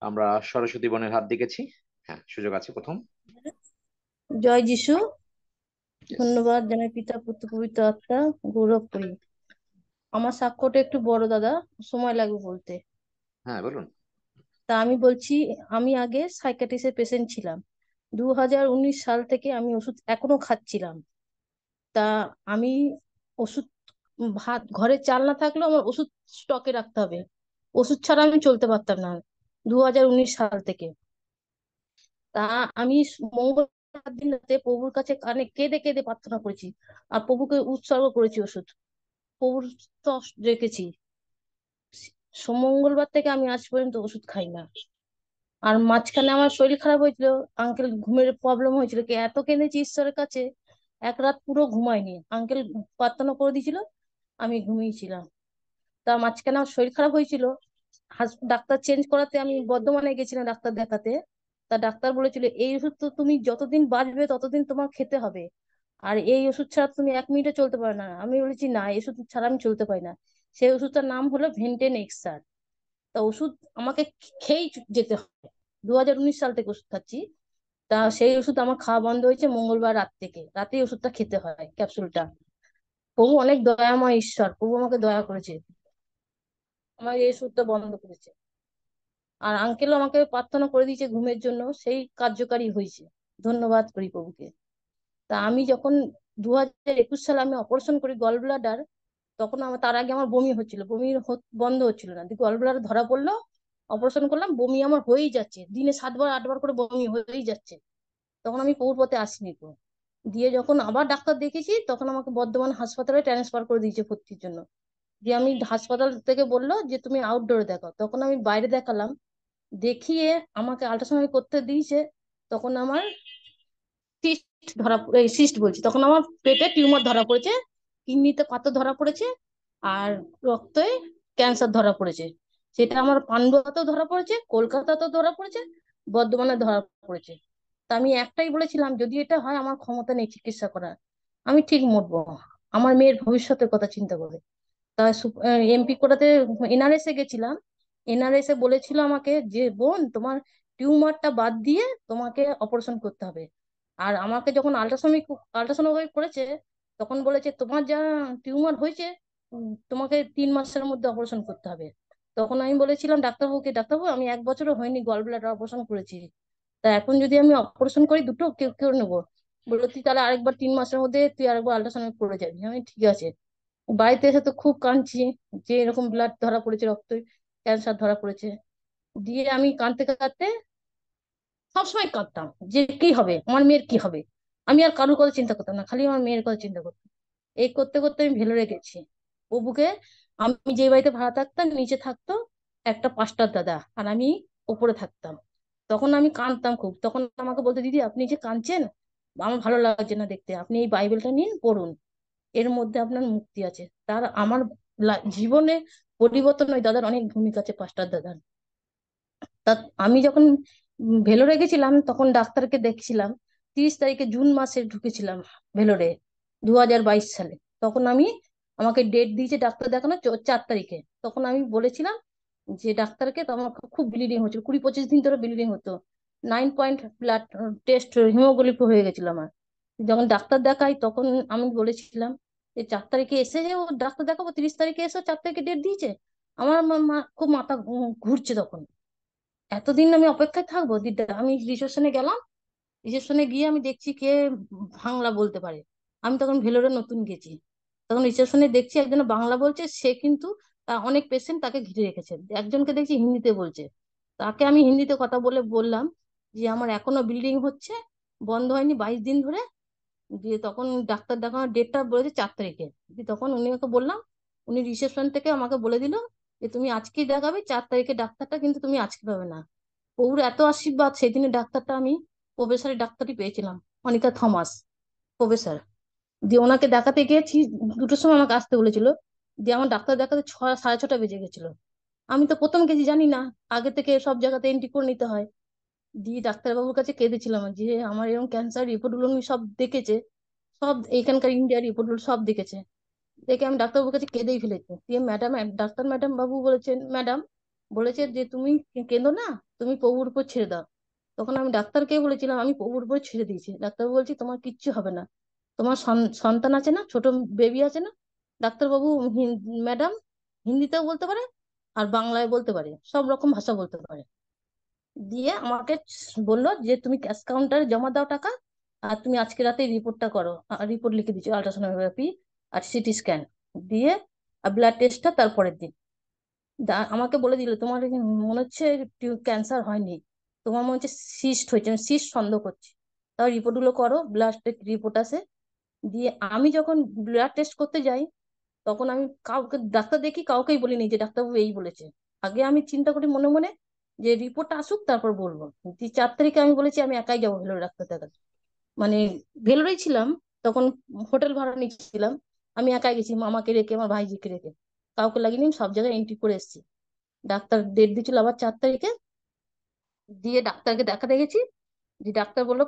আমরা সরস্বতী বনের হাত দেখেছি। হ্যাঁ, সুযোগ আছে প্রথম। জয় যিশু। Yes. ধন্যবাদ জানাই পিতা পুত্র পবিত্র আত্মা। গৌরব করি। আমার সাক্ষ্যটা একটু বড় দাদা, সময় লাগবে বলতে। হ্যাঁ, বলুন। তা আমি বলছি, আমি আগে সাইকিয়াট্রিস্টের পেশেন্ট ছিলাম। 2019 সাল থেকে আমি ওষুধ এখনো খাচ্ছিলাম। তা আমি ওষুধ, ভাত ঘরে চাল না থাকলেও আমার ওষুধ স্টকে রাখতে হবে। ওষুধ ছাড়া আমি চলতে পারতাম না 2019 সাল থেকে। তা আমি মঙ্গলবার দিন রাতে প্রভুর কাছে কানে কেঁদে কেঁদে প্রার্থনা করেছি, আর প্রভুকে উৎসর্গ করেছি ওষুধ। প্রভুর স্তব রেখেছি। মঙ্গলবার থেকে আমি আজ পর্যন্ত ওষুধ খাই না। আর মাঝখানে আমার শরীর খারাপ হয়েছিল, আঙ্কেল ঘুমের প্রবলেম হয়েছিল, কি এত কেঁদেছি ঈশ্বরের কাছে। এক রাত পুরো ঘুমাইনি, আঙ্কেল প্রার্থনা করে দিয়েছিল, আমি ঘুমিয়েছিলাম। তা মাঝখানে আমার শরীর খারাপ হয়েছিল, ডাক্তার চেঞ্জ করাতে আমি বর্ধমানে গেছিলাম ডাক্তার দেখাতে। তা ডাক্তার বলেছিল এই ওষুধ তো তুমি যতদিন বাঁচবে ততদিন তোমার খেতে হবে, আর এই ওষুধ ছাড়া তুমি 1 মিনিটে চলতে পারো না। আমি বলেছি না, এই ওষুধ ছাড়া আমি চলতে পারি না। সেই ওষুধটার নাম হলো ভেন্টেন এক্সার। তা ওষুধ আমাকে খেয়েই যেতে হবে। 2019 সাল থেকে ওষুধ খাচ্ছি। তা সেই ওষুধ আমার খাওয়া বন্ধ হয়েছে মঙ্গলবার রাত থেকে। রাতে ওষুধটা খেতে হয় ক্যাপসুলটা। প্রভু অনেক দয়াময় ঈশ্বর, প্রভু আমাকে দয়া করেছে, আমার এই ওষুধটা বন্ধ করেছে। আর আঙ্কেলও আমাকে প্রার্থনা করে দিয়েছে ঘুমের জন্য, সেই কার্যকারী হয়েছে। ধন্যবাদ করি প্রভুকে। তা আমি যখন 2021 সালে আমি অপারেশন করি গল ব্লাডার, তখন আমার তার আগে আমার বমি হচ্ছিল, বমি বন্ধ হচ্ছিল না, গল ব্লাডার ধরা পড়লো। অপারেশন করলাম, বমি আমার হয়েই যাচ্ছে, দিনে 7 বার 8 বার করে বমি হয়েই যাচ্ছে। তখন আমি প্রভুর পথে আসিনি তো। দিয়ে যখন আবার ডাক্তার দেখেছি, তখন আমাকে বর্ধমান হাসপাতালে ট্রান্সফার করে দিয়েছে ভর্তির জন্য। দিয়ে আমি হাসপাতাল থেকে বললো যে তুমি আউটডোরে দেখো, তখন আমি বাইরে দেখালাম। দেখিয়ে আমাকে আল্ট্রাসাউন্ড করতে দিয়েছে। তখন আমার সিস্ট সিস্ট বলছি, তখন আমার পেটে টিউমার ধরা পড়েছে, কিডনিতে পাথর ধরা পড়েছে, আর রক্তে ক্যান্সার ধরা পড়েছে। সেটা আমার পান্ডুয়াতেও ধরা পড়েছে, কলকাতাতেও ধরা পড়েছে, বর্ধমানে ধরা পড়েছে। তা আমি একটাই বলেছিলাম, যদি এটা হয় আমার ক্ষমতা নেই চিকিৎসা করার, আমি ঠিক মরবো। আমার মেয়ের ভবিষ্যতের কথা চিন্তা করে। তা এমপি করাতে এনআরএস এ গেছিলাম। এনআরএস এ বলেছিল আমাকে যে বোন তোমার টিউমারটা বাদ দিয়ে তোমাকে অপারেশন করতে হবে। আর আমাকে যখন আল্ট্রাসোনোগ্রাফি করেছে, তখন বলেছে তোমার যা টিউমার হয়েছে, তোমাকে 3 মাসের মধ্যে অপারেশন করতে হবে। তখন আমি বলেছিলাম ডাক্তারবাবুকে, ডাক্তারবাবু আমি 1 বছরও হয়নি গল ব্লাডার অপারেশন করেছি, তা এখন যদি আমি অপারেশন করি দুটো কেউ কেউ নেবো। বললো তুই তাহলে আরেকবার 3 মাসের মধ্যে তুই আরেকবার আল্ট্রাসাউন্ড করে যাবি। আমি ঠিক আছে। বাড়িতে এসে তো খুব কাঁদছি, যে এরকম ব্লাড ধরা পড়েছে, রক্ত ক্যান্সার ধরা পড়েছে। দিয়ে আমি কাঁদতে কাঁদতে সবসময় কাঁদতাম যে কি হবে, আমার মেয়ের কি হবে। আমি আর কারোর কথা চিন্তা করতাম না, খালি আমার মেয়ের কথা চিন্তা করতাম। এই করতে করতে আমি ভেলোরে গেছি প্রভুকে। আমি যে বাড়িতে ভাড়া থাকতাম নিচে থাকতো একটা পাস্টার দাদা, আর আমি উপরে থাকতাম। তখন আমি কাঁদতাম খুব, তখন আমাকে বলতো দিদি আপনি যে কাঁদছেন, আমার ভালো লাগছে না দেখতে, আপনি এই বাইবেলটা নিন পড়ুন, এর মধ্যে আপনার মুক্তি আছে। তার আমার জীবনে পরিবর্তন ওই দাদার অনেক ভূমিকা আছে, পাস্টার দাদার। তা আমি যখন ভেলোরে গেছিলাম তখন ডাক্তারকে দেখছিলাম। 30 তারিখে জুন মাসে ঢুকেছিলাম ভেলোরে, 2022 সালে। তখন আমি, আমাকে ডেট দিয়েছে ডাক্তার দেখানো 4 তারিখে। তখন আমি বলেছিলাম যে ডাক্তারকে, তো আমার খুব ব্লিডিং হচ্ছিল, 20-25 দিন ধরে ব্লিডিং হতো। 9 পয়েন্ট ব্লাড টেস্ট হিমোগ্লোবিন হয়ে গেছিল আমার। যখন ডাক্তার দেখাই তখন আমি বলেছিলাম যে 4 তারিখে এসে যে ও ডাক্তার দেখাবো, 30 তারিখে এসে 4 তারিখে ডেট দিয়েছে। আমার খুব মাথা ঘুরছে তখন। এতদিন আমি অপেক্ষায় থাকবো দিদা। আমি রিসেপশনে গেলাম, রিসেপশনে গিয়ে আমি দেখছি কে বাংলা বলতে পারে। আমি তখন ভেলোরে নতুন গেছি। তখন রিসেপশনে দেখছি একজন বাংলা বলছে, সে কিন্তু অনেক পেশেন্ট তাকে ঘিরে রেখেছে। একজনকে দেখছি হিন্দিতে বলছে। তাকে আমি হিন্দিতে কথা বলে বললাম যে আমার এখনো ব্লিডিং হচ্ছে, বন্ধ হয়নি 22 দিন ধরে। দিয়ে তখন ডাক্তার দেখানোর ডেটটা বলেছে 4 তারিখে। দিয়ে তখন উনি ওকে বললাম, উনি রিসেপশন থেকে আমাকে বলে দিল যে তুমি আজকেই দেখাবে, 4 তারিখে ডাক্তারটা কিন্তু তুমি আজকে পাবে না। ওর এত আশীর্বাদ, সেই দিনের ডাক্তারটা আমি প্রফেসরের ডাক্তারই পেয়েছিলাম, অনিতা থমাস প্রফেসর। দিয়ে ওনাকে দেখাতে গিয়েছি, 2টোর সময় আমাকে আসতে বলেছিল। দিয়ে আমার ডাক্তার দেখাতে 6, 6:30 বেজে গেছিল। আমি তো প্রথম গেছি জানি না, আগে থেকে সব জায়গাতে এন্ট্রি করে নিতে হয়। দিয়ে ডাক্তারবাবুর কাছে কেঁদেছিলাম যে আমার এরকম ক্যান্সার রিপোর্ট গুলো উনি সব দেখেছে, সব এইখানকার ইন্ডিয়ার রিপোর্ট গুলো সব দেখেছে। দেখে আমি ডাক্তারবাবুর কাছে কেঁদেই ফেলেছি। দিয়ে ম্যাডাম, ডাক্তার ম্যাডাম বাবু বলেছেন, ম্যাডাম বলেছে যে তুমি কেঁদো না, তুমি প্রভুর উপর ছেড়ে দাও। তখন আমি ডাক্তারকে বলেছিলাম আমি প্রভুর উপর ছেড়ে দিয়েছি। ডাক্তার বলছি তোমার কিচ্ছু হবে না, তোমার সন্তান আছে না, ছোট বেবি আছে না। ডাক্তারবাবু ম্যাডাম হিন্দিতেও বলতে পারে আর বাংলায় বলতে পারে, সব রকম ভাষা বলতে পারে। দিয়ে আমাকে বললো যে তুমি ক্যাশ কাউন্টারে জমা দাও টাকা, আর তুমি আজকে রাতে রিপোর্টটা করো। রিপোর্ট লিখে দিচ্ছি, আল্ট্রাসোনোগ্রাফি আর সিটি স্ক্যান দিয়ে, আর ব্লাড টেস্টটা তারপরের দিন। আমাকে বলে দিল তোমার মনে হচ্ছে ক্যান্সার হয়নি, তোমার মনে হচ্ছে সিস্ট হয়েছে, আমি সিস্ট সন্দেহ করছি। তাও রিপোর্ট গুলো করো, ব্লাড রিপোর্ট আসে। দিয়ে আমি যখন ব্লাড টেস্ট করতে যাই, তখন আমি কাউকে ডাক্তার দেখি কাউকেই বলিনি যে ডাক্তারবাবু এই বলেছে। আগে আমি চিন্তা করি মনে মনে যে রিপোর্টটা আসুক তারপর বলবো। 4 তারিখে আমি বলেছি আমি একাই যাবো ভেলোর ডাক্তার দেখাতে। মানে ভেলোরেই ছিলাম তখন, হোটেল ভাড়া নিচ্ছিলাম। আমি একাই গেছি, মামাকে রেখে আমার ভাইজিকে রেখে, কাউকে লাগিনি, আমি সব জায়গায় এন্ট্রি করে এসেছি। ডাক্তার ডেট দিয়েছিল আবার 4 তারিখে। দিয়ে ডাক্তারকে দেখাতে গেছি, যে ডাক্তার বললো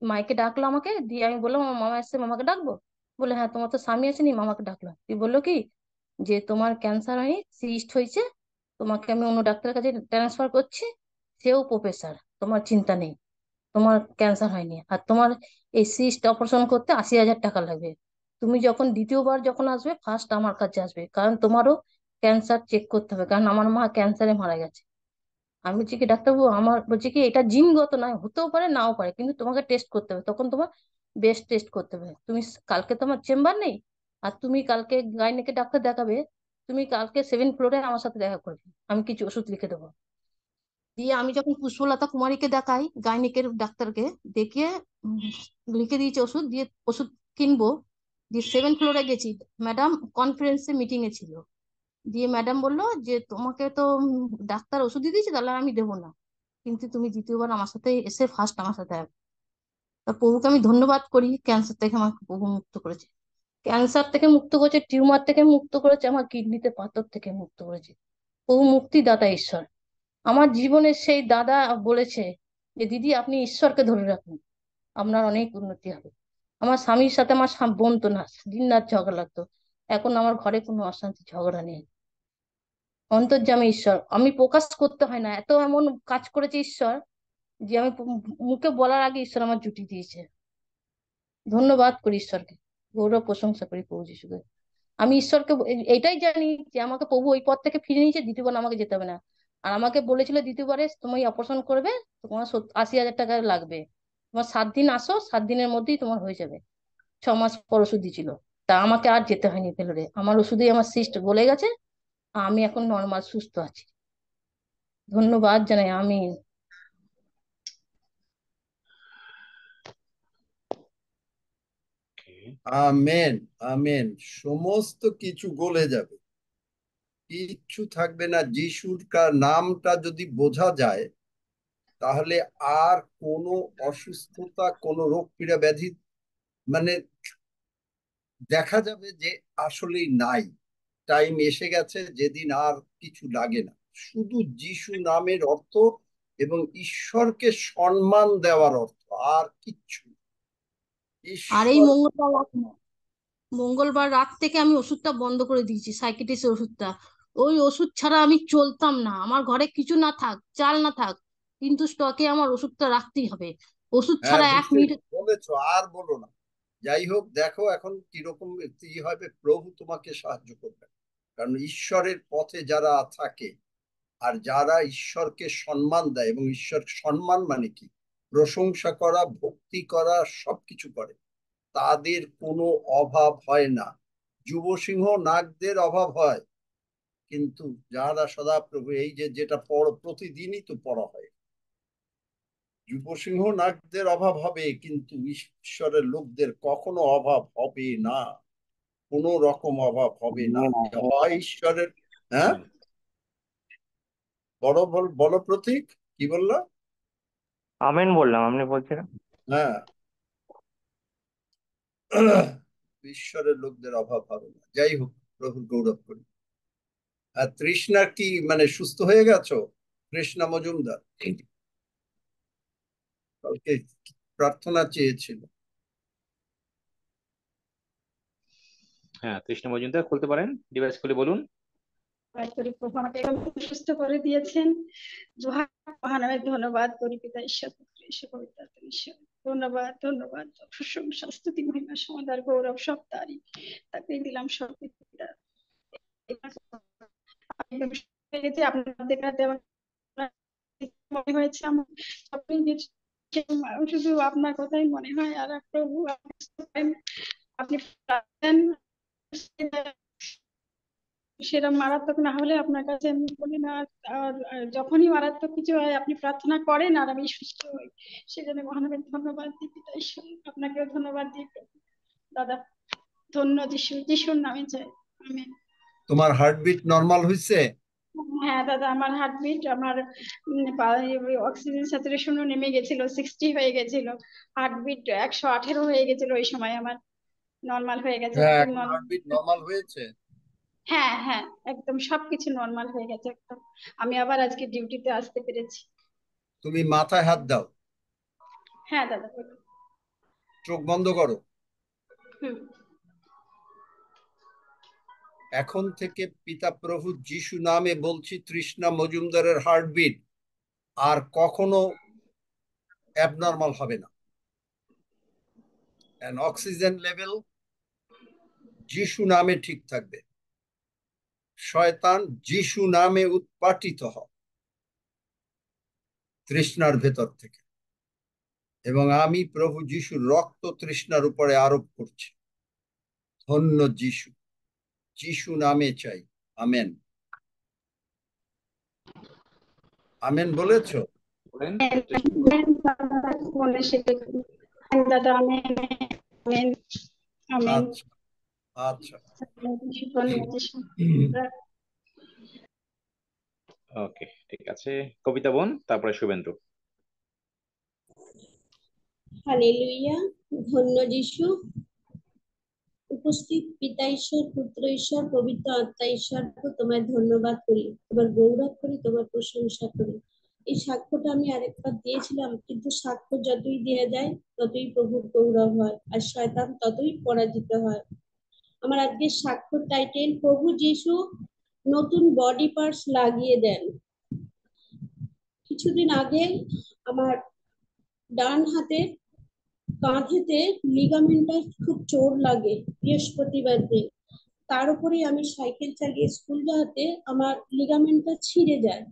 মাইকে ডাকলো আমাকে। দিয়ে আমি বললাম আমার মামা এসছে, মামাকে ডাকবো? বলে হ্যাঁ, তোমার তো স্বামী আসেনি, মামাকে ডাকলো। দিয়ে বললো কি যে তোমার ক্যান্সার হয়নি, সিস্ট হয়েছে, তোমাকে আমি অন্য ডাক্তারের কাছে ট্রান্সফার করছি, সেও প্রফেসর, তোমার চিন্তা নেই, তোমার ক্যান্সার হয়নি। আর তোমার এই সিস্ট অপারেশন করতে 80,000 টাকা লাগবে। তুমি যখন দ্বিতীয়বার যখন আসবে, ফার্স্ট আমার কাছে আসবে, কারণ তোমারও ক্যান্সার চেক করতে হবে, কারণ আমার মা ক্যান্সারে মারা গেছে। আমি বলছি কি ডাক্তারবাবু, আমার বলছি কি এটা জিনগত নয়, হতেও পারে নাও পারে, কিন্তু তোমাকে টেস্ট করতে হবে, তখন তোমার বেস্ট টেস্ট করতে হবে। তুমি কালকে তোমার চেম্বার নেই, আর তুমি কালকে গাইনিকে ডাক্তার দেখাবে, তুমি কালকে 7th ফ্লোরে আমার সাথে দেখা করবে, আমি কিছু ওষুধ লিখে দেবো। দিয়ে আমি যখন পুষ্পলতা কুমারীকে দেখাই, গাইনিকের ডাক্তারকে দেখিয়ে উম, লিখে দিয়েছে ওষুধ, দিয়ে ওষুধ কিনবো। দিয়ে 7th ফ্লোরে গেছি, ম্যাডাম কনফারেন্সে মিটিং এ ছিল। দিয়ে ম্যাডাম বললো যে তোমাকে তো ডাক্তার ওষুধ দিয়ে দিয়েছে, তাহলে আমি দেবো না, কিন্তু তুমি দ্বিতীয়বার আমার সাথে এসে ফার্স্ট আমার সাথে আসবে। তা প্রভুকে আমি ধন্যবাদ করি, ক্যান্সার থেকে আমাকে প্রভু মুক্ত করেছে। ক্যান্সার থেকে মুক্ত করেছে, টিউমার থেকে মুক্ত করেছে, আমার কিডনিতে পাথর থেকে মুক্ত করেছে। প্রভু মুক্তিদাতা ঈশ্বর। আমার জীবনে সেই দাদা বলেছে যে দিদি আপনি ঈশ্বরকে ধরে রাখুন, আপনার অনেক উন্নতি হবে। আমার স্বামীর সাথে আমার বনতো না, দিন রাত ঝগড়া লাগতো। এখন আমার ঘরে কোনো অশান্তি ঝগড়া নেই। অন্তর্যামী ঈশ্বর, আমি প্রকাশ করতে হয় না, এত এমন কাজ করেছে ঈশ্বর, যে আমি মুখে বলার আগে ঈশ্বর আমার জুটি দিয়েছে। ধন্যবাদ করি ঈশ্বরকে, গৌরব প্রশংসা করি প্রভু যিশুকে। আমি ঈশ্বরকে এটাই জানি যে আমাকে প্রভু ওই পথ থেকে ফিরে নিয়েছে, দ্বিতীয়বার আমাকে যেতে হবে না। আর আমাকে বলেছিল দ্বিতীয়বারে তুমি অপারেশন করবে, তোমার 80,000 টাকা লাগবে, তোমার 7 দিন আসো, 7 দিনের মধ্যেই তোমার হয়ে যাবে। 6 মাস পর ওষুধ দিয়েছিল। তা আমাকে আর যেতে হয়নি ভেলোরে, আমার ওষুধেই আমার সিস্ট গলে গেছে, আমি এখন নর্মাল সুস্থ আছি। ধন্যবাদ জানাই আমি। আমেন। আমেন। সমস্ত কিছু গলে যাবে, কিচ্ছু থাকবে না। যিশুর নামটা যদি বোঝা যায়, তাহলে আর কোনো অসুস্থতা, কোনো রোগ পীড়া ব্যাধি মানে দেখা যাবে যে আসলেই নাই। টাইম এসে গেছে যেদিন আর কিছু লাগে না। শুধু যিশু নামের অর্থ এবং ঈশ্বরকে সম্মান দেওয়ার অর্থ, আর কিচ্ছু না। আর এই ঈশ্বর। মঙ্গলবার রাত থেকে আমি ওষুধটা বন্ধ করে দিয়েছি, সাইকিয়াট্রিস্টের ওষুধটা। ওই ওষুধ ছাড়া আমি চলতাম না, আমার ঘরে কিছু না থাক, চাল না থাক, কিন্তু স্টকে আমার ওষুধটা রাখতেই হবে। ওষুধ হ্যাঁ, ছাড়া এক বুঝতে মিনিট। বলেছো, আর বলো না। যাই হোক, দেখো এখন কিরকম কি হবে, প্রভু তোমাকে সাহায্য করবে। কারণ ঈশ্বরের পথে যারা থাকে, আর যারা ঈশ্বরকে সম্মান দেয়, এবং ঈশ্বর সম্মান মানে কি, প্রশংসা করা, ভক্তি করা, সবকিছু করে, তাদের কোনো অভাব হয় না। যুব সিংহ নাগদের অভাব হয়, কিন্তু যারা সদাপ্রভু, এই যে যেটা পড় প্রতিদিনই তো পড়া হয়, যুব সিংহ নাগদের অভাব হবে, কিন্তু ঈশ্বরের লোকদের কখনো অভাব হবে না। কোনো রকম অভাব হবে না। হয় ঈশ্বরের। হ্যাঁ, বলো প্রতীক, কি বললা? আমেন বললাম, আপনি বলছিলেন। হ্যাঁ, ঈশ্বরের লোকদের অভাব হবে না। যাই হোক, প্রভুর গৌরব করি। আর তৃষ্ণার কি মানে সুস্থ হয়ে গেছো? কৃষ্ণা মজুমদার কালকে প্রার্থনা চেয়েছিল। হ্যাঁ, কৃষ্ণ মজুমদার খুলতে পারেন, ডিভাইস খুলে বলুন। ধন্যবাদ করি, প্রভু আমাকে এরকম সুস্থ করে দিয়েছেন। মহানামের ধন্যবাদ করি, পিতা ঈশ্বর, পুত্র ঈশ্বর, পবিত্র আত্মা ঈশ্বর। ধন্যবাদ, ধন্যবাদ, প্রশংসা, স্তুতি, মহিমা, সমাদর, গৌরব সব তারই। তাকে দিলাম সব কিছু। একদম হয়ে গেছে আপনাদের কাছে আমার মনে হয়েছে আমার আপনি যে শুধু আপনার কথাই মনে হয়। আর প্রভু আপনি পারেন, সেটা মারাত্মক না হলে আপনার কাছে আমি বলি না। আর যখনই মারাত্মক কিছু হয় আপনি প্রার্থনা করেন আর আমি সুস্থ হই। সেজন্য মহানবের ধন্যবাদ দিই, পিতা ঈশ্বর আপনাকেও ধন্যবাদ দিই দাদা। ধন্য যিশু, যিশুর নামে চাই, আমেন। তোমার হার্টবিট নর্মাল হয়েছে? হ্যাঁ দাদা, আমার হার্টবিট, আমার অক্সিজেন স্যাচুরেশনও নেমে গেছিল, 60 হয়ে গেছিল। হার্টবিট 118 হয়ে গেছিল ওই সময়, আমার নর্মাল হয়ে গেছে হ্যাঁ, একদম এখন নর্মাল। হার্টবিট নর্মাল হয়েছে। হ্যাঁ হ্যাঁ, একদম সবকিছু নর্মাল হয়ে গেছে একদম। আমি আবার আজকে ডিউটিতে আসতে পেরেছি। তুমি মাথায় হাত দাও, হ্যাঁ দাদা বলুন। চোখ বন্ধ করো। হুম। এখন থেকে পিতা প্রভু যিশু নামে বলছি, তৃষ্ণা মজুমদারের হার্টবিট আর কখনো অ্যাবনর্মাল হবে না। এন্ড অক্সিজেন লেভেল যিশু নামে ঠিক থাকবে। শয়তান যিশু নামে উৎপাটিত হয় তৃষ্ণার ভেতর থেকে, এবং আমি প্রভু যিশুর রক্ত তৃষ্ণার উপরে আরোপ করছি। ধন্য যিশু, যিশু নামে চাই, আমেন। আমেন বলেছো? বলেন। বলে সেটা দাদা, আমেন আমেন আমেন। আচ্ছা আচ্ছা। ধন্যবাদ যিশু। ওকে, ঠিক আছে। কবিতা বোন, তারপরে শুভেন্দু। হালেলুয়া। ধন্য যিশু। উপস্থিত পিতা ঈশ্বর, পুত্র ঈশ্বর, পবিত্র আত্মা ঈশ্বরকে তোমায় ধন্যবাদ করি, তোমার গৌরব করি, তোমার প্রশংসা করি। এই সাক্ষ্যটা আমি আরেকবার দিয়েছিলাম, কিন্তু সাক্ষ্য যতই দেওয়া যায় ততই প্রভুর গৌরব হয়, আর শয়তান ততই পরাজিত হয়। আমার আজকের সাক্ষ্যর টাইটেল, প্রভু যিশু নতুন বডি পার্টস লাগিয়ে দেন। কিছুদিন আগে আমার ডান হাতে কাঁধেতে লিগামেন্টার খুব জোর লাগে বৃহস্পতিবার দিন। তার উপরে আমি সাইকেল চালিয়ে স্কুল যাওয়াতে আমার লিগামেন্টটা ছিঁড়ে যায়।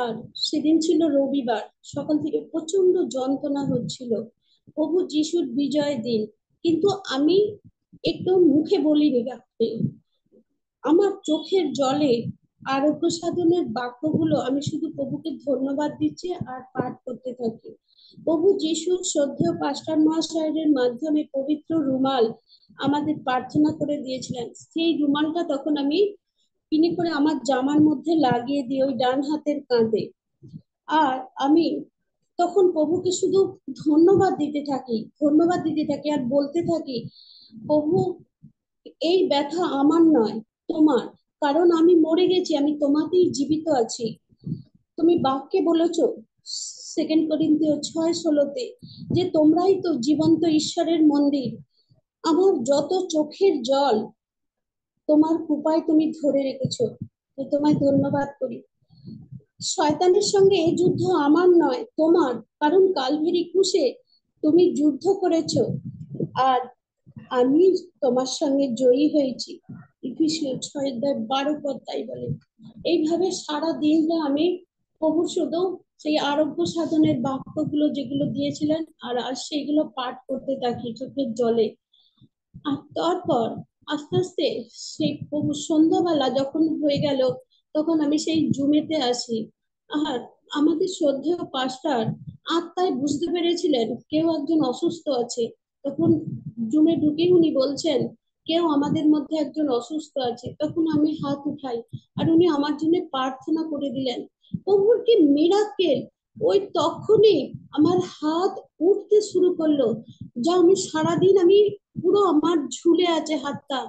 আর সেদিন ছিল রবিবার, সকাল থেকে প্রচন্ড যন্ত্রণা হচ্ছিল। প্রভু যিশুর বিজয় দিন, কিন্তু আমি একটু মুখে বলিনি রাখতে। আমার চোখের জলে আরোগ্য সাধনের বাক্যগুলো আমি শুধু প্রভুকে ধন্যবাদ দিচ্ছি আর পাঠ করতে থাকি। প্রভু যিশুর শ্রদ্ধেয় পাস্টার মহাশয়ের মাধ্যমে পবিত্র রুমাল আমাদের প্রার্থনা করে দিয়েছিলেন। সেই রুমালটা তখন আমি পিনে করে আমার জামার মধ্যে লাগিয়ে দিই, ওই ডান হাতের কাঁধে। আর আমি তখন প্রভুকে শুধু ধন্যবাদ দিতে থাকি, ধন্যবাদ দিতে থাকি আর বলতে থাকি, প্রভু এই ব্যথা আমার নয়, তোমার। কারণ আমি মরে গেছি, আমি তোমাতেই জীবিত আছি। তুমি বাক্যে বলেছো 2 করিন্থীয় 6:16 যে তোমরাই তো জীবন্ত ঈশ্বরের মন্দির। আমার যত চোখের জল তোমার কৃপায় তুমি ধরে রেখেছো, তোমায় ধন্যবাদ করি। শয়তানের সঙ্গে এই যুদ্ধ আমার নয়, তোমার। কারণ কালভারি ক্রুশে তুমি যুদ্ধ করেছো আর আমি তোমার সঙ্গে জয়ী হয়েছি। এফেসীয় 6:12 তাই বলে। এইভাবে সারা দিনটা আমি প্রভু শুধু সেই আরোগ্য সাধনের বাক্যগুলো যেগুলো দিয়েছিলেন আর সেইগুলো পাঠ করতে থাকি চোখের জলে। আর তারপর আস্তে আস্তে সেই প্রভু সন্ধ্যাবেলা যখন হয়ে গেল, তখন আমি সেই জুমেতে আসি। আর আমাদের শ্রদ্ধেয় পাস্টার আত্মায় বুঝতে পেরেছিলেন কেউ একজন অসুস্থ আছে। তখন জুমে ঢুকে উনি বলছেন কেউ আমাদের মধ্যে একজন অসুস্থ আছে। তখন আমি হাত উঠাই আর উনি আমার জন্য প্রার্থনা করে দিলেন। প্রভুর কি মিরাকেল! ওই তখনই আমার হাত উঠতে শুরু করলো, যা আমি সারাদিন আমি পুরো আমার ঝুলে আছে হাতটা,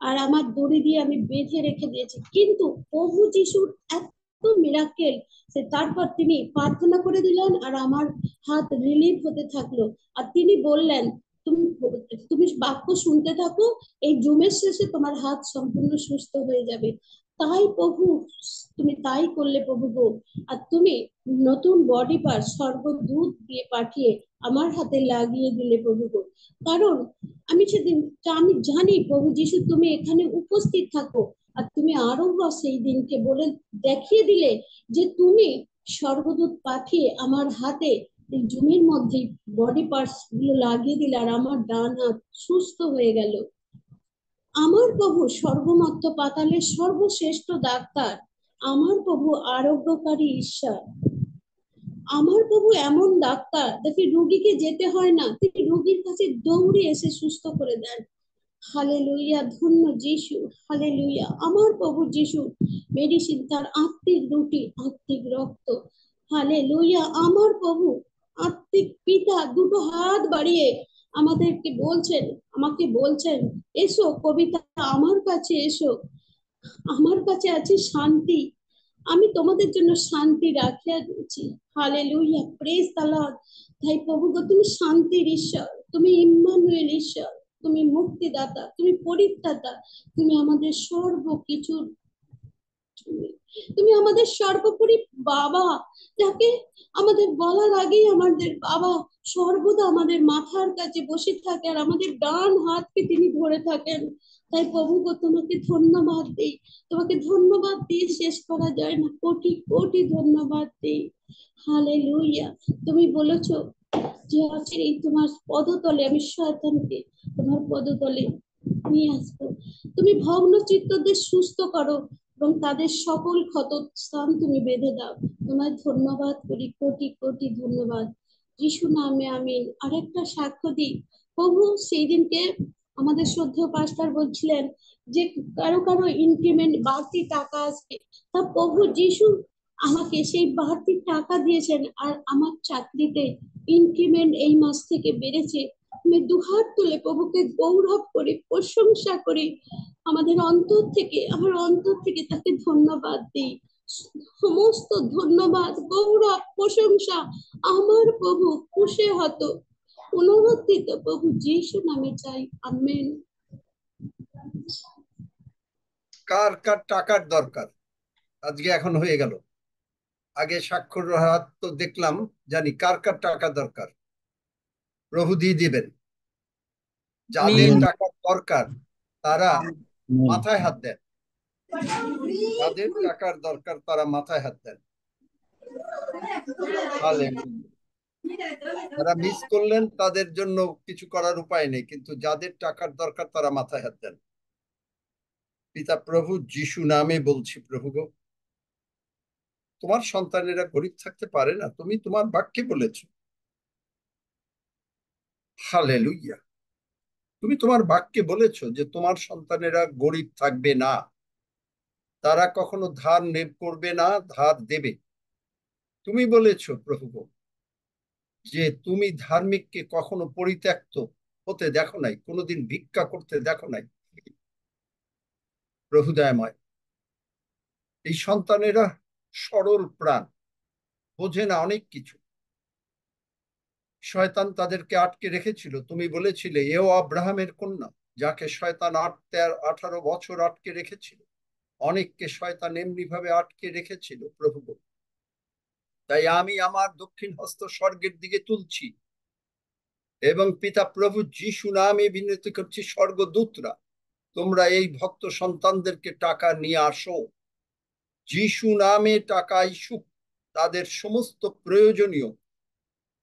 আর আমার দড়ি দিয়ে আমি বেঁধে রেখে দিয়েছি। কিন্তু প্রভু যিশুর এত মিরাকেল, তারপর তিনি প্রার্থনা করে দিলেন আর আমার হাত রিলিভ হতে থাকলো। আর তিনি বললেন তুমি তুমি বাক্য শুনতে থাকো, এই জুমের শেষে তোমার হাত সম্পূর্ণ সুস্থ হয়ে যাবে। তাই প্রভু, তুমি তাই করলে প্রভু গো। আর তুমি নতুন বডি পার্ট স্বর্গদূত দিয়ে পাঠিয়ে আমার হাতে লাগিয়ে দিলে প্রভু গো। কারণ আমি সেদিন, আমি জানি প্রভু যিশু তুমি এখানে উপস্থিত থাকো, আর তুমি আরো সেই দিনকে বলে দেখিয়ে দিলে যে তুমি স্বর্গদূত পাঠিয়ে আমার হাতে এই জমির মধ্যে বডি পার্টস গুলো লাগিয়ে দিলে, আর আমার ডান হাত সুস্থ হয়ে গেল। আমার প্রভু স্বর্গমর্ত পাতালের সর্বশ্রেষ্ঠ ডাক্তার, আমার প্রভু আরোগ্যকারী ঈশ্বর, আমার প্রভু এমন ডাক্তার যাকে রোগীকে যেতে হয় না, তিনি রোগীর কাছে দৌড়ে এসে সুস্থ করে দেন। হালেলুয়া, ধন্য যিশু, হালেলুয়া। আমার প্রভু যিশু মেডিসিন, তার আত্মিক রুটি, আত্মিক রক্ত, হালেলুয়া। আমার প্রভু আত্মিক পিতা দুটো হাত বাড়িয়ে আমাদেরকে বলছেন, আমাকে বলছেন, এসো কবিতা, আমার কাছে এসো, আমার কাছে আছে শান্তি, আমি তোমাদের জন্য শান্তি রাখিয়া দিয়েছি। Hallelujah, praise the lord. তাই প্রভু গো, তুমি শান্তির ঈশ্বর, তুমি ইম্মানুয়েল ঈশ্বর, তুমি মুক্তিদাতা, তুমি পরিত্রাতা, তুমি আমাদের সর্বকিছুর, তুমি আমাদের সর্বোপরি বাবা, যাকে আমাদের বলার আগেই আমাদের বাবা সর্বদা আমাদের মাথার কাছে বসে থাকে, আর আমাদের ডান হাতকে তিনি ধরে থাকেন। তাই প্রভু গো, তোমাকে ধন্যবাদ দিই, তোমাকে ধন্যবাদ দিয়ে শেষ করা যায় না, কোটি কোটি ধন্যবাদ দিই। হালেলুয়া। তুমি বলেছো যে আজকের এই তোমার পদতলে আমি শয়তানকে তোমার পদতলে নিয়ে আসবো। তুমি ভগ্ন চিত্তদের সুস্থ করো এবং তাদের সকল ক্ষত স্থান তুমি বেঁধে দাও। তোমায় ধন্যবাদ করি, কোটি কোটি ধন্যবাদ। যিশু নামে আমিন। আরেকটা সাক্ষ্য দিই প্রভু, সেই দিনকে আমাদের শ্রদ্ধেয় পাস্টার বলছিলেন যে কারো কারো ইনক্রিমেন্ট বাড়তি টাকা আসবে, তা প্রভু যিশু আমাকে সেই বাড়তি টাকা দিয়েছেন, আর আমার চাকরিতে ইনক্রিমেন্ট এই মাস থেকে বেড়েছে। আমি দুহাত তুলে প্রভুকে গৌরব করি, প্রশংসা করি, আমাদের অন্তর থেকে, আমার অন্তর থেকে তাকে ধন্যবাদ দিই। সমস্ত ধন্যবাদ, গৌরব, প্রশংসা আমার প্রভু খুশি হতো পুনরুত্থিত প্রভু যিশু নামে চাই, আমেন। কার কার টাকার দরকার আজকে এখন হয়ে গেল? আগে স্বাক্ষর হাত তো দেখলাম, জানি কার কার টাকা দরকার, প্রভু দিয়ে দিবেন। যাদের টাকার দরকার তারা মাথায় হাত দেন, যাদের টাকার দরকার তারা মাথায় হাত দেন। যারা মিস করলেন তাদের জন্য কিছু করার উপায় নেই, কিন্তু যাদের টাকার দরকার তারা মাথায় হাত দেন। পিতা প্রভু যিশু নামে বলছি, প্রভু গো, তোমার সন্তানেরা গরিব থাকতে পারে না, তুমি তোমার বাক্যে বলেছো। হালেলুইয়া, তুমি তোমার বাক্যে বলেছো যে তোমার সন্তানেরা গরিব থাকবে না, তারা কখনো ধার করবে না, ধার দেবে। তুমি বলেছো প্রভু গো যে তুমি ধার্মিককে কখনো পরিত্যক্ত হতে দেখো নাই, কোনোদিন ভিক্ষা করতে দেখো নাই। প্রভু দয়াময়, এই সন্তানেরা সরল প্রাণ, বোঝে না অনেক কিছু, শয়তান তাদেরকে আটকে রেখেছিল। তুমি বলেছিলে এও আব্রাহামের কন্যা, যাকে শয়তান 18 বছর আটকে রেখেছিল। অনেককে শয়তান এমনি ভাবে আটকে রেখেছিল প্রভু। তাই আমি আমার দক্ষিণ হস্ত স্বর্গের দিকে তুলছি এবং পিতা প্রভু যিশু নামে বিনতি করছি, স্বর্গদূতরা তোমরা এই ভক্ত সন্তানদেরকে টাকা নিয়ে আসো। যিশু নামে টাকা ইস্যুক, তাদের সমস্ত প্রয়োজনীয়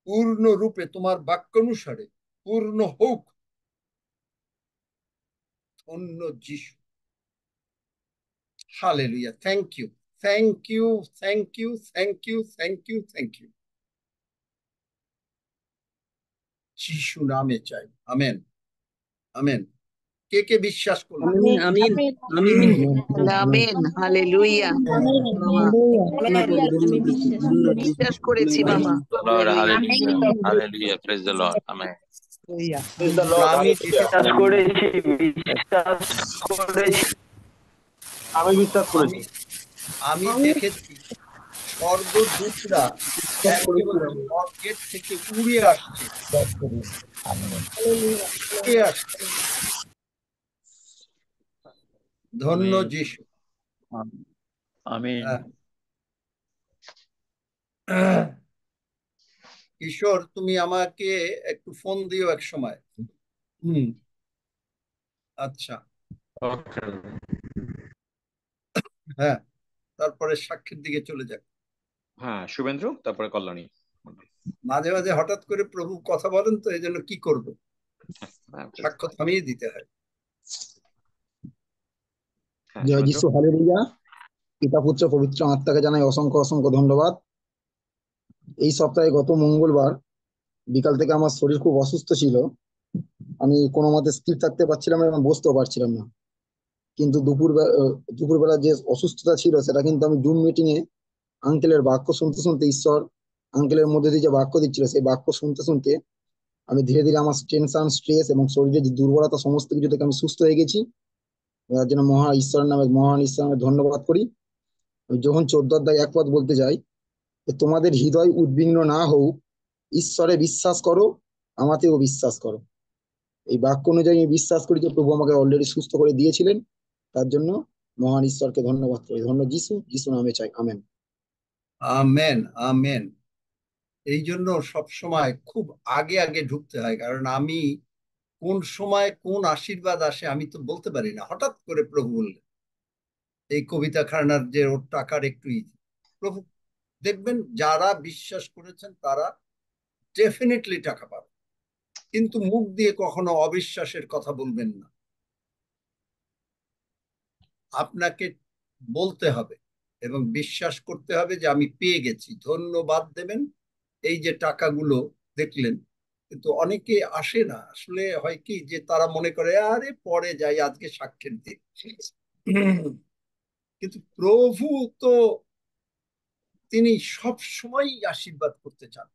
পূর্ণরূপে তোমার বাক্য অনুসারে পূর্ণ হোক। ধন্য যিশু, hallelujah. Thank you, thank you, thank you, thank you, thank you, thank you. যিশু নামে চাই, আমেন, আমেন। কে কে বিশ্বাস করলেন? Amen amen amen amen, hallelujah. আমি বিশ্বাস করি। বিশ্বাস করেছি বাবা। Lord, hallelujah. Hallelujah. Praise the Lord. Amen. আমি বিশ্বাস করেছি, বিশ্বাস করেছি, আমি বিশ্বাস করেছি। আমি দেখেছি স্বর্গদূতরা স্বর্গের থেকে উড়ে আসছে, উড়ে আসছে। ধন্য যিশু, আমিন। হ্যাঁ। কিশোর, তুমি আমাকে একটু ফোন দিও এক সময়। আচ্ছা। হ্যাঁ, তারপরে সাক্ষীর দিকে চলে যাক। হ্যাঁ, শুভেন্দু, তারপরে কল্যাণী। মাঝে মাঝে হঠাৎ করে প্রভু কথা বলেন, তো এই জন্য কি করব, হ্যাঁ, সাক্ষ্য থামিয়ে দিতে হয়। হ্যাঁ, জয় শুভেন্দু। যিশু, হালেলুয়া। পিতা পুত্র পবিত্র আত্মাকে জানাই অসংখ্য অসংখ্য ধন্যবাদ। এই সপ্তাহে গত মঙ্গলবার বিকাল থেকে আমার শরীর খুব অসুস্থ ছিল। আমি কোনো মতে স্থির থাকতে পারছিলাম না এবং বসতেও পারছিলাম না। কিন্তু দুপুরবেলা যে অসুস্থতা ছিল সেটা কিন্তু আমি জুম মিটিং এ আঙ্কেলের বাক্য শুনতে শুনতে, ঈশ্বর আঙ্কেলের মধ্যে দিয়ে যে বাক্য দিচ্ছিল সেই বাক্য শুনতে শুনতে আমি ধীরে ধীরে আমার টেনশন, স্ট্রেস এবং শরীরের যে দুর্বলতা সমস্ত কিছু থেকে আমি সুস্থ হয়ে গেছি। যার জন্য মহান ঈশ্বরের নামে ধন্যবাদ করি। আমি যখন 14 অধ্যায় 1 পদ বলতে যাই, যে তোমাদের হৃদয় উদ্বিগ্ন না হোক, ঈশ্বরে বিশ্বাস করো, আমাতেও বিশ্বাস করো। এই বাক্য অনুযায়ী আমি বিশ্বাস করি যে প্রভু আমাকে অলরেডি সুস্থ করে দিয়েছিলেন। তার জন্য মহান ঈশ্বরকে ধন্যবাদ করি। ধন্য যিশু নামে চাই, আমেন। Amen, amen. এই জন্য সব সময় খুব আগে আগে ঢুকতে হয়, কারণ আমি কোন সময় কোন আশীর্বাদ আসে আমি তো বলতে পারি না। হঠাৎ করে প্রভু বললেন এই কবিতা খান্নার যে ওর টাকার একটু প্রভু দেখবেন যারা বিশ্বাস করেছেন তারা ডেফিনেটলি টাকা পাবে, কিন্তু মুখ দিয়ে কখনো অবিশ্বাসের কথা বলবেন না। আপনাকে বলতে হবে এবং বিশ্বাস করতে হবে যে আমি পেয়ে গেছি, ধন্যবাদ দেবেন। এই যে টাকাগুলো দেখলেন, কিন্তু অনেকে আসে না। আসলে হয় কি যে তারা মনে করে আরে পরে যাই, আজকে সাক্ষীর দিন। কিন্তু প্রভু তো তিনি সব সময় আশীর্বাদ করতে চান,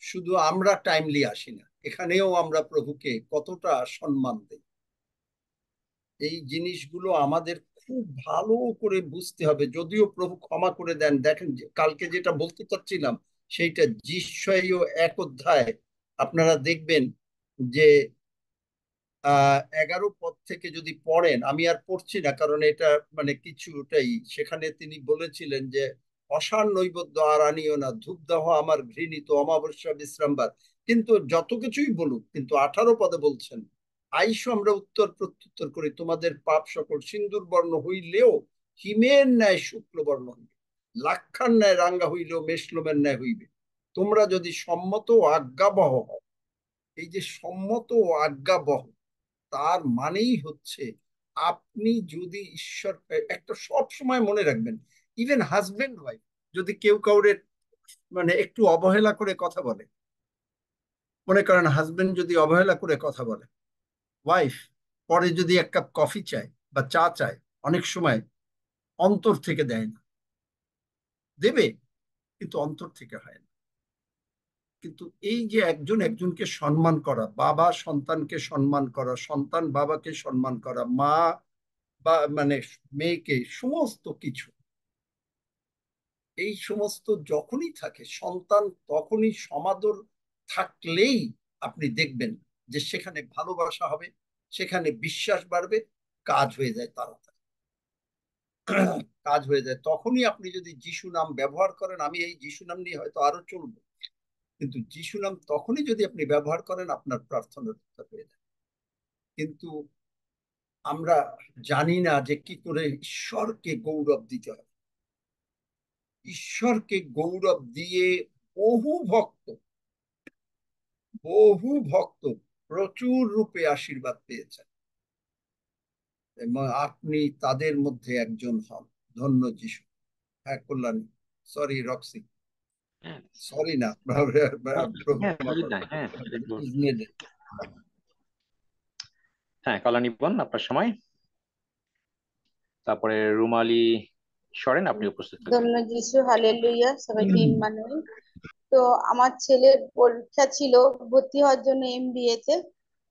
শুধু আমরা টাইমলি আসি না। এখানেও আমরা প্রভুকে কতটা সম্মান দেই, এই জিনিসগুলো আমাদের খুব ভালো করে বুঝতে হবে। যদিও প্রভু ক্ষমা করে দেন, দেখেন কালকে যেটা বলতে চাচ্ছিলাম সেইটা যিশয় 1 অধ্যায় আপনারা দেখবেন যে 11 পদ থেকে যদি পড়েন, আমি আর পড়ছি না কারণ এটা মানে কিছুটাই, সেখানে তিনি বলেছিলেন যে অসার নৈবেদ্য আর আনিও না, ধূপদাহ আমার ঘৃণিত, অমাবস্যা বিশ্রামবার। কিন্তু যত কিছুই বলুক, কিন্তু 18 পদে বলছেন আইসো আমরা উত্তর প্রত্যুত্তর করি, তোমাদের পাপ সকল সিন্দুর বর্ণ হইলেও হিমের ন্যায় শুক্লবর্ণ হইবে, লাক্ষার ন্যায় রাঙ্গা হইলেও মেষলোমের ন্যায় হইবে। তোমরা যদি সম্মত ও আজ্ঞাবহ হও। এই যে সম্মত ও আজ্ঞাবহ, তার মানেই হচ্ছে আপনি যদি ঈশ্বর একটা সব সময় মনে রাখবেন, ইভেন হাজবেন্ড ওয়াইফ যদি কেউ কাউরে মানে একটু অবহেলা করে কথা বলে, মনে করেন হাজবেন্ড যদি অবহেলা করে কথা বলে, ওয়াইফ পরে যদি 1 কাপ কফি চায় বা চা চায়, অনেক সময় অন্তর থেকে দেয় না, দেবে কিন্তু অন্তর থেকে হয় না। কিন্তু এই যে একজন একজনকে সম্মান করা, বাবা সন্তানকে সম্মান করা, সন্তান বাবাকে সম্মান করা, মা বা মানে মেয়েকে, সমস্ত কিছু, এই সমস্ত যখনই থাকে সন্তান, তখনই সমাদর থাকলেই আপনি দেখবেন যে সেখানে ভালোবাসা হবে, সেখানে বিশ্বাস বাড়বে, কাজ হয়ে যায় তাড়াতাড়ি। কাজ হয়ে যায় তখনই। আপনি যদি যিশু নাম ব্যবহার করেন, আমি এই যিশু নাম নিয়ে হয়তো আরো চলবো, কিন্তু যিশু নাম তখনই যদি আপনি ব্যবহার করেন আপনার প্রার্থনার উত্তর হয়ে যায়। কিন্তু আমরা জানি না যে কি করে ঈশ্বরকে গৌরব দিতে হবে। ঈশ্বরকে গৌরব দিয়ে বহু ভক্ত প্রচুর রূপে আশীর্বাদ পেয়েছেন এবং আপনি তাদের মধ্যে একজন হন। ধন্য যিশু। হ্যাঁ কল্যাণী, সরি রক্সি, সরি না, প্রভু ক্ষমা করবেন। হ্যাঁ, কল্যাণী বোন, আপনার সময়। তারপরে রুমালী সরেন, আপনি উপস্থিত থাকবেন। ধন্য যিশু, হালেলুয়া। সবাইকে ইম্মানুয়েল। তো আমার ছেলের পরীক্ষা ছিল ভর্তি হওয়ার জন্য MBA তে।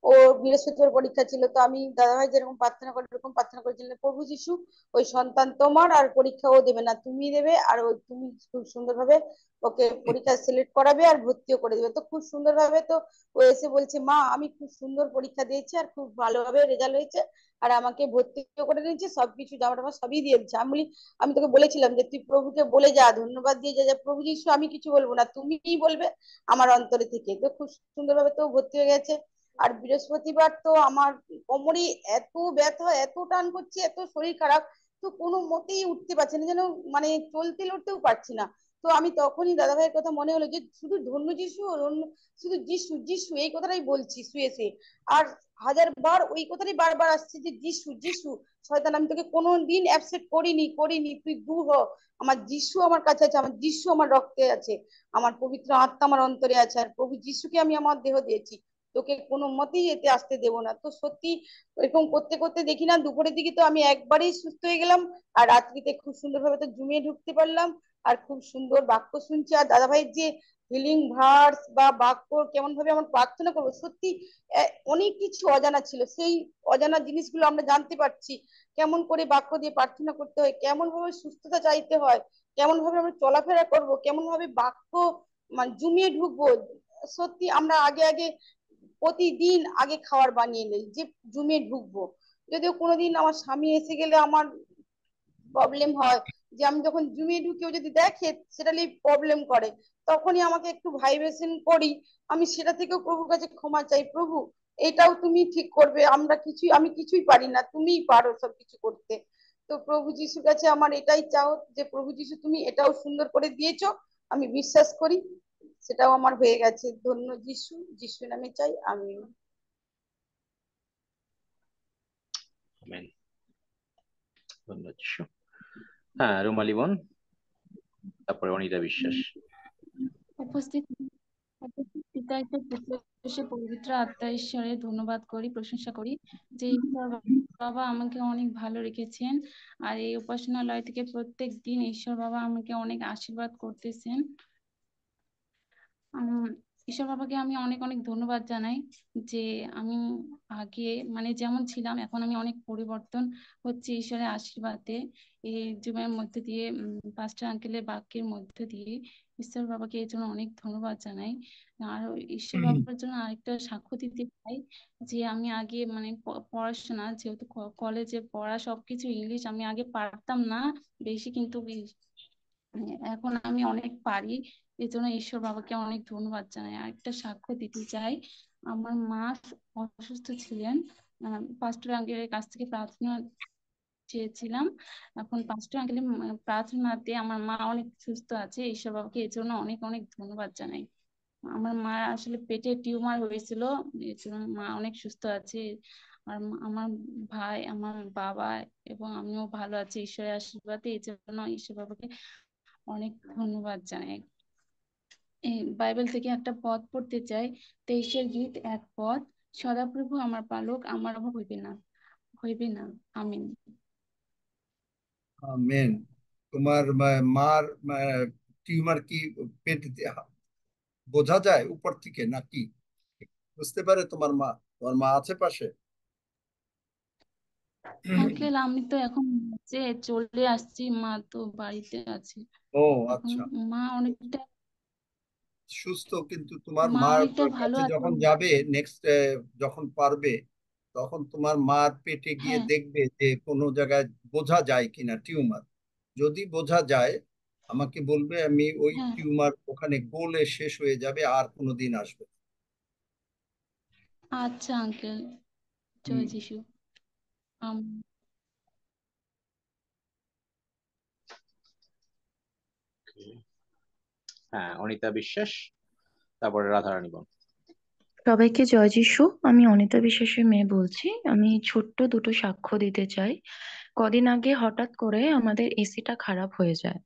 ও বৃহস্পতিবার পরীক্ষা ছিল, তো আমি দাদাভাই যেরকম প্রার্থনা করে এরকম প্রার্থনা করেছিলাম, প্রভু যিশু ওই সন্তান তোমার, আর পরীক্ষা ও দেবে না, তুমি দেবে, আর ওই তুমি খুব সুন্দরভাবে ওকে পরীক্ষা সিলেক্ট করাবে আর ভর্তিও করে দেবে। তো খুব সুন্দরভাবে তো ও এসে বলছে, মা আমি খুব সুন্দর পরীক্ষা দিয়েছি আর খুব ভালোভাবে রেজাল্ট হয়েছে, আর আমাকে ভর্তিও করে নিয়েছে, সবকিছু জামা টামা সবই দিয়ে দিচ্ছে। আমি বলি, আমি তোকে বলেছিলাম যে তুই প্রভুকে বলে যা, ধন্যবাদ দিয়ে যা, যা প্রভু যিশু আমি কিছু বলবো না, তুমিই বলবে আমার অন্তরে থেকে। তো খুব সুন্দরভাবে তো ভর্তি হয়ে গেছে। আর বৃহস্পতিবার তো আমার কোমরে এত ব্যথা, এত টান করছে, এত শরীর খারাপ, তো কোনো মতেই উঠতে পারছি না, যেন মানে চলতে লড়তেও পারছি না। তো আমি তখনই দাদা ভাইয়ের কথা মনে হলো যে শুধু ধন্য যিশু, শুধু যিশু যিশু এই কথাটাই বলছি শুয়ে শুয়ে, আর হাজার বার ওই কথাটাই বারবার আসছে যে যিশু যিশু। শয়তান আমি তোকে কোনোদিন অ্যাপসেট করিনি করিনি, তুই দূর হ, আমার যিশু আমার কাছে আছে, আমার যিশু আমার রক্তে আছে, আমার পবিত্র আত্মা আমার অন্তরে আছে, আর প্রভু যিশুকে আমি আমার দেহ দিয়েছি, তোকে কোনো মতেই এতে আসতে দেবো না। তো সত্যি এরকম করতে করতে দেখি না দুপুরের দিকে তো আমি একবারেই সুস্থ হয়ে গেলাম, আর রাত্রিতে খুব সুন্দরভাবে তো জুমিয়ে ঢুকতে পারলাম, আর খুব সুন্দর বাক্য শুনছি। আর দাদা ভাইয়ের যে হিলিং ভার্স বা বাক্য কেমন ভাবে আমার প্রার্থনা করবো, সত্যি অনেক কিছু অজানা ছিল, সেই অজানা জিনিসগুলো আমরা জানতে পারছি, কেমন করে বাক্য দিয়ে প্রার্থনা করতে হয়, কেমন ভাবে সুস্থতা চাইতে হয়, কেমন ভাবে আমরা চলাফেরা করব, কেমন ভাবে বাক্য মানে জুমিয়ে ঢুকবো। সত্যি আমরা আগে আগে প্রতিদিন আগে খাবার বানিয়ে নেই যে জুমিয়ে ঢুকবো, যদিও কোনোদিন আমার স্বামী এসে গেলে আমার প্রবলেম হয়, যে আমি যখন জুমিয়ে ঢুকেও যদি দেখে সেটা নিয়ে প্রবলেম করে, তখনই আমাকে একটু ভাইব্রেশন করি, আমি সেটা থেকেও প্রভুর কাছে ক্ষমা চাই, প্রভু এটাও তুমি ঠিক করবে, আমি কিছুই পারি না, তুমিই পারো সবকিছু করতে। তো প্রভু যিশুর কাছে আমার এটাই চাও যে প্রভু যিশু তুমি এটাও সুন্দর করে দিয়েছো, আমি বিশ্বাস করি সেটাও আমার হয়ে গেছে। ধন্য যিশু, যিশু নামে চাই, আমিন। আমেন। ধন্যবাদ যিশু। হ্যাঁ, রুমালি বোন, তারপরে অনিতা বিশ্বাস। উপস্থিত উপস্থিত পিতাইত পুত্র সে পবিত্র আত্মা ঈশ্বরের ধন্যবাদ করি, প্রশংসা করি যে ঈশ্বর বাবা আমাকে অনেক ভালো রেখেছেন, আর এই উপাসনালয় থেকে প্রত্যেক দিন ঈশ্বর বাবা আমাকে অনেক আশীর্বাদ করতেছেন। ঈশ্বর বাবাকে আমি অনেক অনেক ধন্যবাদ জানাই যে আমি আগে মানে যেমন ছিলাম এখন আমি অনেক পরিবর্তন হচ্ছে ঈশ্বরের আশীর্বাদে, এই জীবনের মধ্যে দিয়ে পাস্টার আঙ্কেলের বাক্যের মধ্যে দিয়ে ঈশ্বর বাবাকে এই জন্য অনেক ধন্যবাদ জানাই। আর ঈশ্বর বাবার জন্য আরেকটা সাক্ষ্য দিতে চাই যে আমি আগে মানে পড়াশোনা যেহেতু কলেজে পড়া সবকিছু ইংলিশ, আমি আগে পারতাম না বেশি, কিন্তু এখন আমি অনেক পারি, এই জন্য ঈশ্বর বাবাকে অনেক ধন্যবাদ জানাই। আর একটা সাক্ষ্য দিতে চাই, আমার মা অসুস্থ ছিলেন, পাস্টার আঙ্কেলের কাছ থেকে প্রার্থনা চেয়েছিলাম, এখন পাস্টার আঙ্কেলের প্রার্থনাতে আমার মা অনেক সুস্থ আছে, ঈশ্বর বাবাকে এই জন্য অনেক অনেক ধন্যবাদ জানাই। আমার মা আসলে পেটে টিউমার হয়েছিল, এই জন্য মা অনেক সুস্থ আছে, আর আমার ভাই আমার বাবা এবং আমিও ভালো আছি ঈশ্বরের আশীর্বাদে, এই জন্য ঈশ্বর বাবাকে অনেক ধন্যবাদ জানাই। এই বাইবেল থেকে একটা পদ পড়তে চাই, 23-এর গীত 1 পদ, সদাপ্রভু আমার পালক, আমার অভাব হইবে না। আমিন। আমেন। তোমার মার টিউমার কি পেট বোঝা যায় উপর থেকে নাকি বুঝতে পারে তোমার মা? তোমার মা আছে পাশে? আঙ্কেল আমি তো এখন যে চলে আসছি, মা তো বাড়িতে আছে, ও এখন আচ্ছা, মা অনেকটা সুস্থ, কিন্তু তোমার মা মার অনেকটা ভালো কাছে আছে। যখন যাবে নেক্সট, যখন পারবে, তখন তোমার মার পেটে গিয়ে হ্যাঁ দেখবে যে কোনো জায়গায় বোঝা যায় কিনা টিউমার। যদি বোঝা যায় আমাকে বলবে, আমি ওই হ্যাঁ টিউমার ওখানে গোলে শেষ হয়ে যাবে, আর কোনোদিন আসবে না। আচ্ছা আঙ্কেল, হুম। জয় যিশু। হ্যাঁ, অনিতা বিশ্বাস, তারপরে রাধারানী বোন। সবাইকে জয় যিশু। আমি অনিতা বিশ্বাসের মেয়ে বলছি। আমি ছোট্ট দুটো সাক্ষ্য দিতে চাই। কদিন আগে হঠাৎ করে আমাদের এসিটা খারাপ হয়ে যায়,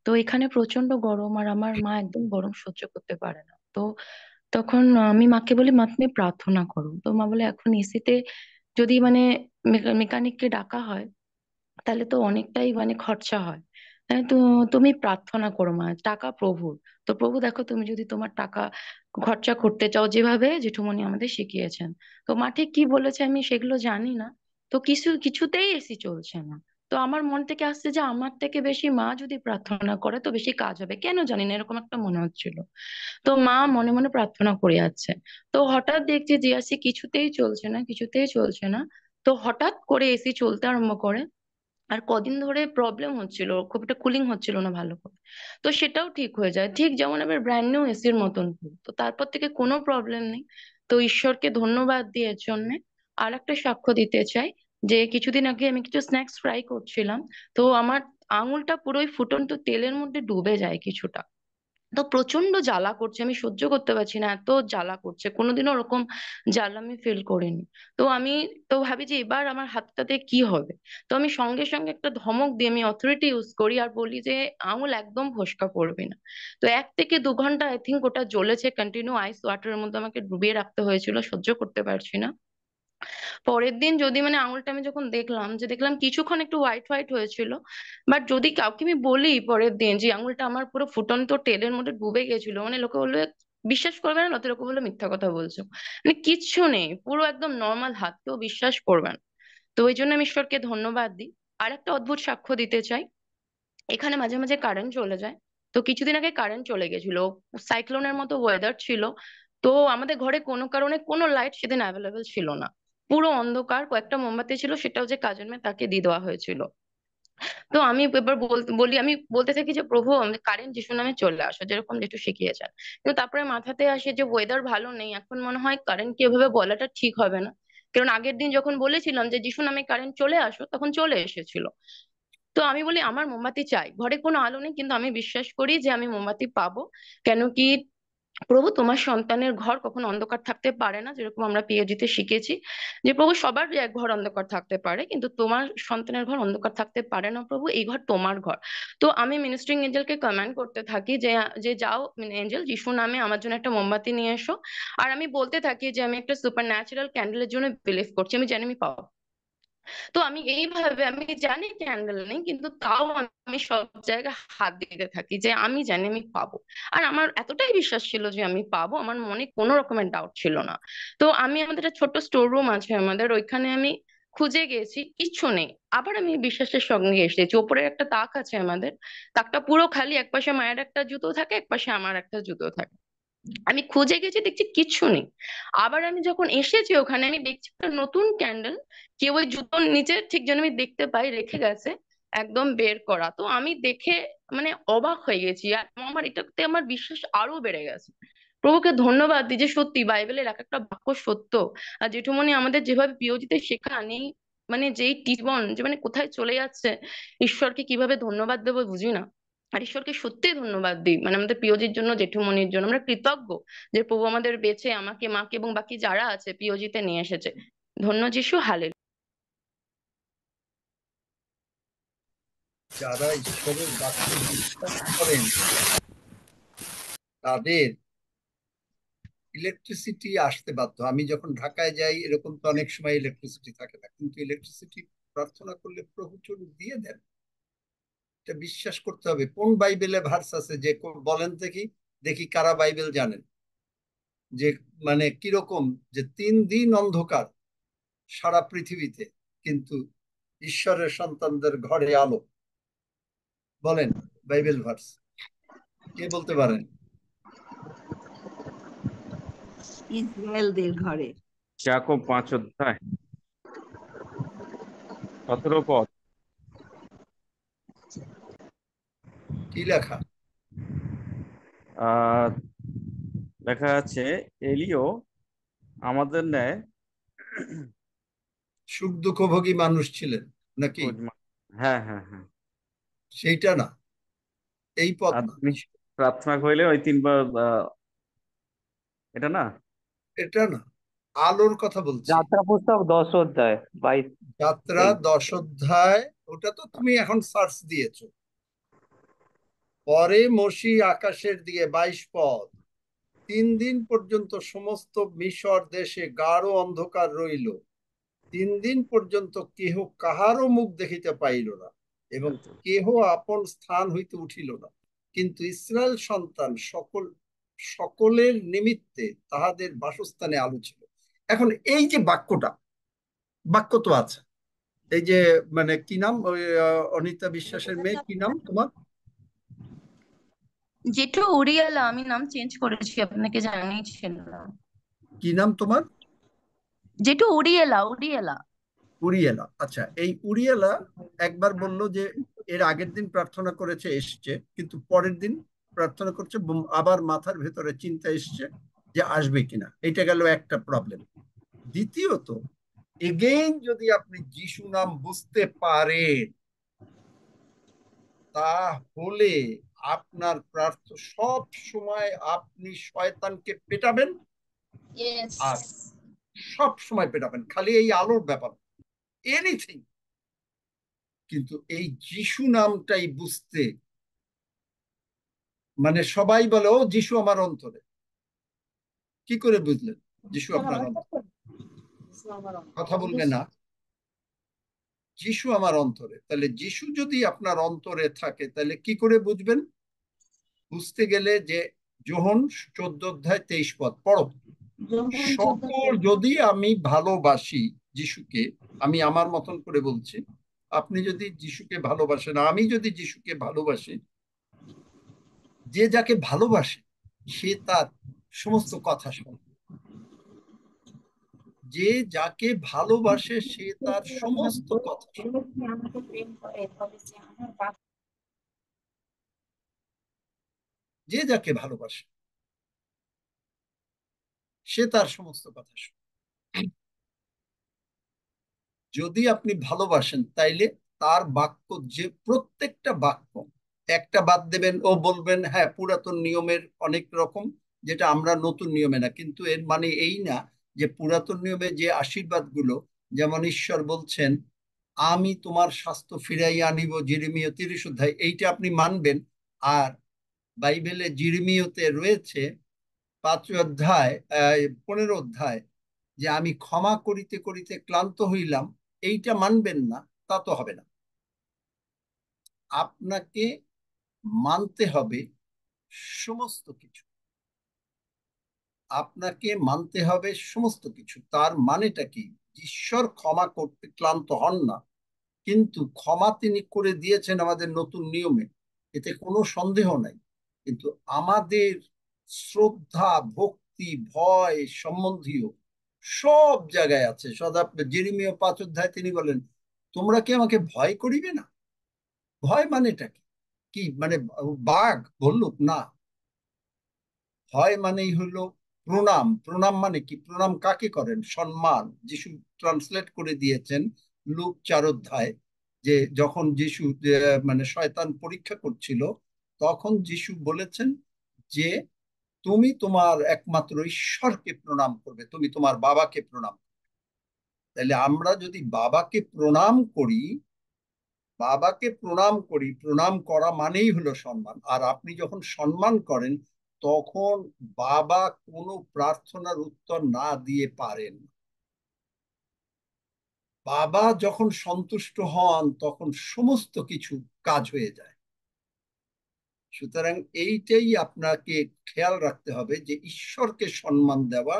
তো এখানে প্রচন্ড গরম, আর আমার মা একদম গরম সহ্য করতে পারে না। তো তখন আমি মাকে বলি, মা তুমি প্রার্থনা করো। তো মা বলে এখন এসিতে যদি মানে মেকানিককে ডাকা হয় তাহলে তো অনেকটাই মানে খরচা হয়, তো তুমি প্রার্থনা করো মা, টাকা প্রভুর। তো প্রভু দেখো, তুমি যদি তোমার টাকা খরচা করতে চাও যেভাবে জেঠুমনি আমাদের শিখিয়েছেন, তো মা ঠিক কি বলেছে আমি সেগুলো জানি না, তো কিছুতেই এসি চলছে না। তো আমার মন থেকে আসছে যে আমার থেকে বেশি মা যদি প্রার্থনা করে তো বেশি কাজ হবে, কেন জানি না এরকম একটা মনে হচ্ছিল। তো মা মনে মনে প্রার্থনা করে যাচ্ছে। তো হঠাৎ দেখছি যে এসি কিছুতেই চলছে না, কিছুতেই চলছে না। তো হঠাৎ করে এসি চলতে আরম্ভ করে। আর কদিন ধরে প্রবলেম হচ্ছিল, খুব একটা কুলিং হচ্ছিল না ভালো করে। তো সেটাও ঠিক হয়ে যায়, ঠিক যেমন এবার ব্র্যান্ড নিউ এসির মতন। তো তারপর থেকে কোনো প্রবলেম নেই। তো ঈশ্বরকে ধন্যবাদ দিয়ে এর জন্য। আর একটা সাক্ষ্য দিতে চাই, যে কিছুদিন আগে আমি কিছু স্ন্যাক্স ফ্রাই করছিলাম। তো আমার আঙুলটা পুরোই ফুটন্ত তেলের মধ্যে ডুবে যায় কিছুটা। তো প্রচন্ড জ্বালা করছে, আমি সহ্য করতে পারছি না, এত জ্বালা করছে, কোনোদিনও ওরকম জ্বালা আমি ফিল করিনি। তো আমি তো ভাবি যে এবার আমার হাতটাতে কি হবে। তো আমি সঙ্গে সঙ্গে একটা ধমক দিয়ে আমি অথরিটি ইউজ করি আর বলি যে আঙুল একদম ফোসকা পড়বে না। তো 1 থেকে 2 ঘন্টা আই থিঙ্ক ওটা জ্বলেছে, কন্টিনিউ আইস ওয়াটারের মধ্যে আমাকে ডুবিয়ে রাখতে হয়েছিল, সহ্য করতে পারছি না। পরের দিন যদি মানে আঙুলটা আমি যখন দেখলাম কিছুক্ষণ একটু হোয়াইট হোয়াইট হয়েছিল। বাট যদি কাউকে আমি বলি পরের দিন যে আঙুলটা আমার পুরো ফুটন্ত তেলের মধ্যে ডুবে গেছিল, মানে লোকে বলবে বিশ্বাস করবে না, লোকে বলবে মিথ্যা কথা বলছো। মানে কিচ্ছু নেই, পুরো একদম নর্মাল হাত, কেউ বিশ্বাস করবে না। তো ওই জন্য আমি ঈশ্বরকে ধন্যবাদ দিই। আর একটা অদ্ভুত সাক্ষ্য দিতে চাই। এখানে মাঝে মাঝে কারেন্ট চলে যায়। তো কিছুদিন আগে কারেন্ট চলে গেছিল, সাইক্লোনের মতো ওয়েদার ছিল। তো আমাদের ঘরে কোনো কারণে কোনো লাইট সেদিন অ্যাভেলেবেল ছিল না, পুরো অন্ধকার, কয়েকটা মোমবাতি ছিল, সেটাও যে কাজের মেয়ে তাকে দিয়ে দেওয়া হয়েছিল। তো আমি এবার আমি বলতে থাকি যে প্রভু আমাদের কারেন্ট যিশু নামে চলে আসো, যেরকম যেটু শিখিয়েছেন। কিন্তু তারপরে মাথাতে আসে যে ওয়েদার ভালো নেই, এখন মনে হয় কারেন্ট কি এভাবে বলাটা ঠিক হবে না। কারণ আগের দিন যখন বলেছিলাম যে যিশু নামে কারেন্ট চলে আসো, তখন চলে এসেছিল। তো আমি বলি আমার মোমবাতি চাই, ঘরে কোনো আলো নেই, কিন্তু আমি বিশ্বাস করি যে আমি মোমবাতি পাবো। কেন কি প্রভু তোমার সন্তানের ঘর কখনো অন্ধকার থাকতে পারে না, যেরকম আমরা পিএজিতে শিখেছি যে প্রভু সবার এক ঘর অন্ধকার থাকতে পারে, কিন্তু তোমার সন্তানের ঘর অন্ধকার থাকতে পারে না প্রভু, এই ঘর তোমার ঘর। তো আমি মিনিস্ট্রিং এঞ্জেলকে কমান্ড করতে থাকি যে যে যাও এঞ্জেল যিশু নামে আমার জন্য একটা মোমবাতি নিয়ে এসো। আর আমি বলতে থাকি যে আমি একটা সুপার ন্যাচারাল ক্যান্ডেলের জন্য বিলিভ করছি, আমি জানি আমি পাবো। তো আমি এইভাবে, আমি জানি ক্যান্ডেল নেই, কিন্তু তাও আমি সব জায়গায় হাত দিতে থাকি যে আমি জানি আমি পাবো। আর আমার এতটাই বিশ্বাস ছিল যে আমি পাবো, আমার মনে কোনো রকমের ডাউট ছিল না। তো আমি আমাদের একটা ছোট্ট স্টোর রুম আছে আমাদের, ওইখানে আমি খুঁজে গেছি, কিচ্ছু নেই। আবার আমি বিশ্বাসের সঙ্গে এসেছি, ওপরে একটা তাক আছে আমাদের, তাকটা পুরো খালি, একপাশে মায়ের একটা জুতো থাকে, একপাশে আমার একটা জুতো থাকে। আমি খুঁজে গেছি, দেখছি কিচ্ছু নেই। আবার আমি যখন এসেছি ওখানে, আমি দেখছি একটা নতুন ক্যান্ডেল কেউ ওই জুতোর নিচে ঠিক যেন আমি দেখতে পাই রেখে গেছে, একদম বের করা। তো আমি দেখে মানে অবাক হয়ে গেছি, আর আমার এটাতে আমার বিশ্বাস আরো বেড়ে গেছে। প্রভুকে ধন্যবাদ দিই যে সত্যি বাইবেলের এক একটা বাক্য সত্য। আর জেঠুমনি আমাদের যেভাবে পিওজিতে শেখান, এই মানে যেই জীবন যে মানে কোথায় চলে যাচ্ছে, ঈশ্বরকে কিভাবে ধন্যবাদ দেবো বুঝি না। আর ঈশ্বরকে সত্যি ধন্যবাদ দিই, মানে আমাদের পিওজির জন্য, জেঠুমনির জন্য আমরা কৃতজ্ঞ যে প্রভু আমাদের বেঁচে আমাকে, মাকে এবং বাকি যারা আছে পিওজিতে নিয়ে এসেছে। ধন্য যিশু, হালে। যারা ঈশ্বরের বাক্যে বিশ্বাস করেন তাদের ইলেকট্রিসিটি আসতে বাধ্য। আমি যখন ঢাকায় যাই, এরকম তো অনেক সময় ইলেকট্রিসিটি থাকে না, কিন্তু ইলেকট্রিসিটি প্রার্থনা করলে প্রভু চুল দিয়ে দেন। এটা বিশ্বাস করতে হবে। কোন বাইবেলে ভার্স আছে যে বলেন দেখি, দেখি কারা বাইবেল জানেন, যে মানে কিরকম যে 3 দিন অন্ধকার সারা পৃথিবীতে, কিন্তু ঈশ্বরের সন্তানদের ঘরে আলো। বলেন বাইবেল ভার্স, কে বলতে পারেন? ইসরায়েলদের ঘরে। যাকব 5 অধ্যায় 17 পদ। কি লেখা? লেখা আছে, এলিও আমাদের ন্যায় সুখ দুঃখভোগী মানুষ ছিলেন নাকি? হ্যাঁ হ্যাঁ হ্যাঁ, সেইটা না, এই পদ আর না, তুমি প্রার্থনা করলে ওই 3 বার এটা না, এটা না, আলোর কথা বলছি। যাত্রা পুস্তক 10 অধ্যায় 22। যাত্রা 10 অধ্যায়, ওটা তো তুমি এখন সার্চ দিয়েছো। পরে মসি আকাশের দিকে 22 পদ, 3 দিন পর্যন্ত সমস্ত মিশর দেশে গাঢ় অন্ধকার রইল, 3 দিন পর্যন্ত কেহ কাহারও মুখ দেখিতে পাইল না। এবং কেহ আপন স্থান হইতে উঠিল না, কিন্তু ইসরায়েল সন্তান সকলের নিমিত্তে তাহাদের বাসস্থানে আলো ছিল। এখন এই যে বাক্য তো আছে, এই যে মানে কি নাম ওই অনিতা বিশ্বাসের মেয়ে, কি নাম তোমার? জেঠু উড়িয়ালা, আমি নাম চেঞ্জ করেছি, আপনাকে জানিয়েছিলাম। কি নাম তোমার? জেঠু উড়িয়ালা, উড়িয়ালা। উরিয়েলা। আচ্ছা, এই উরিয়েলা একবার বলল যে এর আগের দিন প্রার্থনা করেছে, এসছে, কিন্তু পরের দিন প্রার্থনা করছে, আবার মাথার ভেতরে চিন্তা এসছে যে আসবে কিনা। এটা গেল একটা প্রবলেম। দ্বিতীয়ত, এগেইন যদি আপনি যিশু নাম বুঝতে পারেন, তাহলে আপনার প্রার্থনা সব সময় আপনি শয়তানকে পেটাবেন, আর সব সময় পেটাবেন, খালি এই আলোর ব্যাপার এনিথিং। কিন্তু এই যিশু নামটাই বুঝতে, মানে সবাই বলে ও যিশু আমার অন্তরে। কি করে বুঝলেন যিশু আপনার অন্তরে? কথা বলবেন না, যিশু আমার অন্তরে। তাহলে যিশু যদি আপনার অন্তরে থাকে, তাহলে কি করে বুঝবেন? বুঝতে গেলে যে যোহন 14 অধ্যায় 23 পদ পড়ো। সকল যদি আমি ভালোবাসি যিশুকে, আমি আমার মতন করে বলছি, আপনি যদি যিশুকে ভালোবাসেন, আমি যদি যিশুকে ভালোবাসি, যে যাকে ভালোবাসে সে তার সমস্ত কথা শোনে। যে যাকে ভালোবাসে সে তার সমস্ত কথা শোনে। যে যাকে ভালোবাসে সে তার সমস্ত কথা শোনে। যদি আপনি ভালোবাসেন, তাইলে তার বাক্য, যে প্রত্যেকটা বাক্য, একটা বাদ দেবেন, ও বলবেন হ্যাঁ পুরাতন নিয়মের অনেক রকম, যেটা আমরা নতুন নিয়মে না। কিন্তু এর মানে এই না যে পুরাতন নিয়মে যে আশীর্বাদগুলো, যেমন ঈশ্বর বলছেন আমি তোমার স্বাস্থ্য ফিরাইয়া আনিব, জিরিমীয় 30 অধ্যায়, এইটা আপনি মানবেন। আর বাইবেলে জিরিমীয়তে রয়েছে 5 অধ্যায় 15 অধ্যায়, যে আমি ক্ষমা করিতে করিতে ক্লান্ত হইলাম, এইটা মানবেন না, তা তো হবে না। আপনাকে মানতে হবে সমস্ত কিছু, আপনাকে মানতে হবে সমস্ত কিছু। তার মানেটা কি? ঈশ্বর ক্ষমা করতে ক্লান্ত হন না, কিন্তু ক্ষমা তিনি করে দিয়েছেন আমাদের নতুন নিয়মে, এতে কোনো সন্দেহ নাই। কিন্তু আমাদের শ্রদ্ধা, ভক্তি, ভয় সম্বন্ধীয় সব জায়গায় আছে। সদা জিরিমীয় 5 অধ্যায় তিনি বলেন তোমরা কি আমাকে ভয় করিবে না? ভয় মানেটা কি? কি মানে বাঘ ভল্লুক না। ভয় মানেই হলো প্রণাম। প্রণাম মানে কি? প্রণাম কাকে করেন? সম্মান। যিশু ট্রান্সলেট করে দিয়েছেন লুক 4 অধ্যায়, যে যখন যিশু মানে শয়তান পরীক্ষা করছিল, তখন যিশু বলেছেন যে তুমি তোমার একমাত্র ঈশ্বরকে প্রণাম করবে, তুমি তোমার বাবাকে প্রণাম করবে। তাহলে আমরা যদি বাবাকে প্রণাম করি, প্রণাম করা মানেই হলো সম্মান। আর আপনি যখন সম্মান করেন, তখন বাবা কোনো প্রার্থনার উত্তর না দিয়ে পারেন। বাবা যখন সন্তুষ্ট হন, তখন সমস্ত কিছু কাজ হয়ে যায়। সুতরাং এইটাই আপনাকে খেয়াল রাখতে হবে, যে ঈশ্বরকে সম্মান দেওয়া।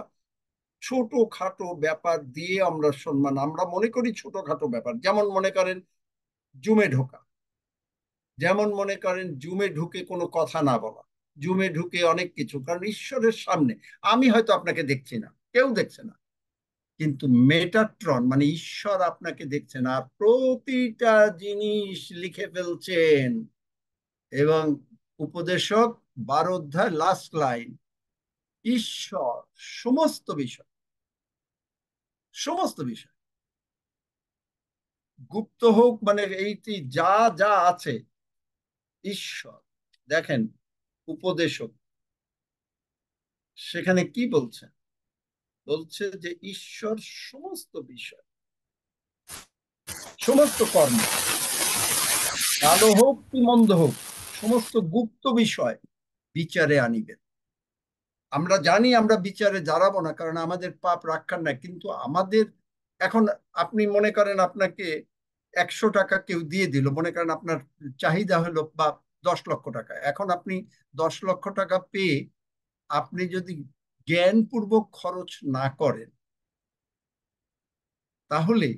ছোটখাটো ব্যাপার দিয়ে আমরা মনে করি ছোটখাটো ব্যাপার, যেমন মনে করেন জুমে ঢোকা, যেমন মনে করেন জুমে ঢুকে কোনো কথা না বলা, জুমে ঢুকে অনেক কিছু। কারণ ঈশ্বরের সামনে আমি হয়তো আপনাকে দেখছি না, কেউ দেখছে না, কিন্তু মেটাট্রন মানে ঈশ্বর আপনাকে দেখছেন, আর প্রতিটা জিনিস লিখে ফেলছেন। এবং উপদেশক 12 অধ্যায় লাস্ট লাইন, ঈশ্বর সমস্ত বিষয় গুপ্ত হোক, মানে এইটি যা যা আছে ঈশ্বর দেখেন। উপদেশক সেখানে কি বলছে? বলছে যে ঈশ্বর সমস্ত বিষয়, সমস্ত কর্ম, ভালো হোক কি মন্দ হোক, সমস্ত গুপ্ত বিষয় বিচারে আনিবেন। আমরা জানি আমরা বিচারে দাঁড়াবো না, কারণ আমাদের পাপ রাখার না। কিন্তু আমাদের এখন আপনি মনে করেন আপনাকে 100 টাকা কেউ দিয়ে দিল, মনে করেন আপনার চাহিদা হলো বা 10 লক্ষ টাকা, এখন আপনি 10 লক্ষ টাকা পেয়ে আপনি যদি জ্ঞানপূর্বক খরচ না করেন তাহলে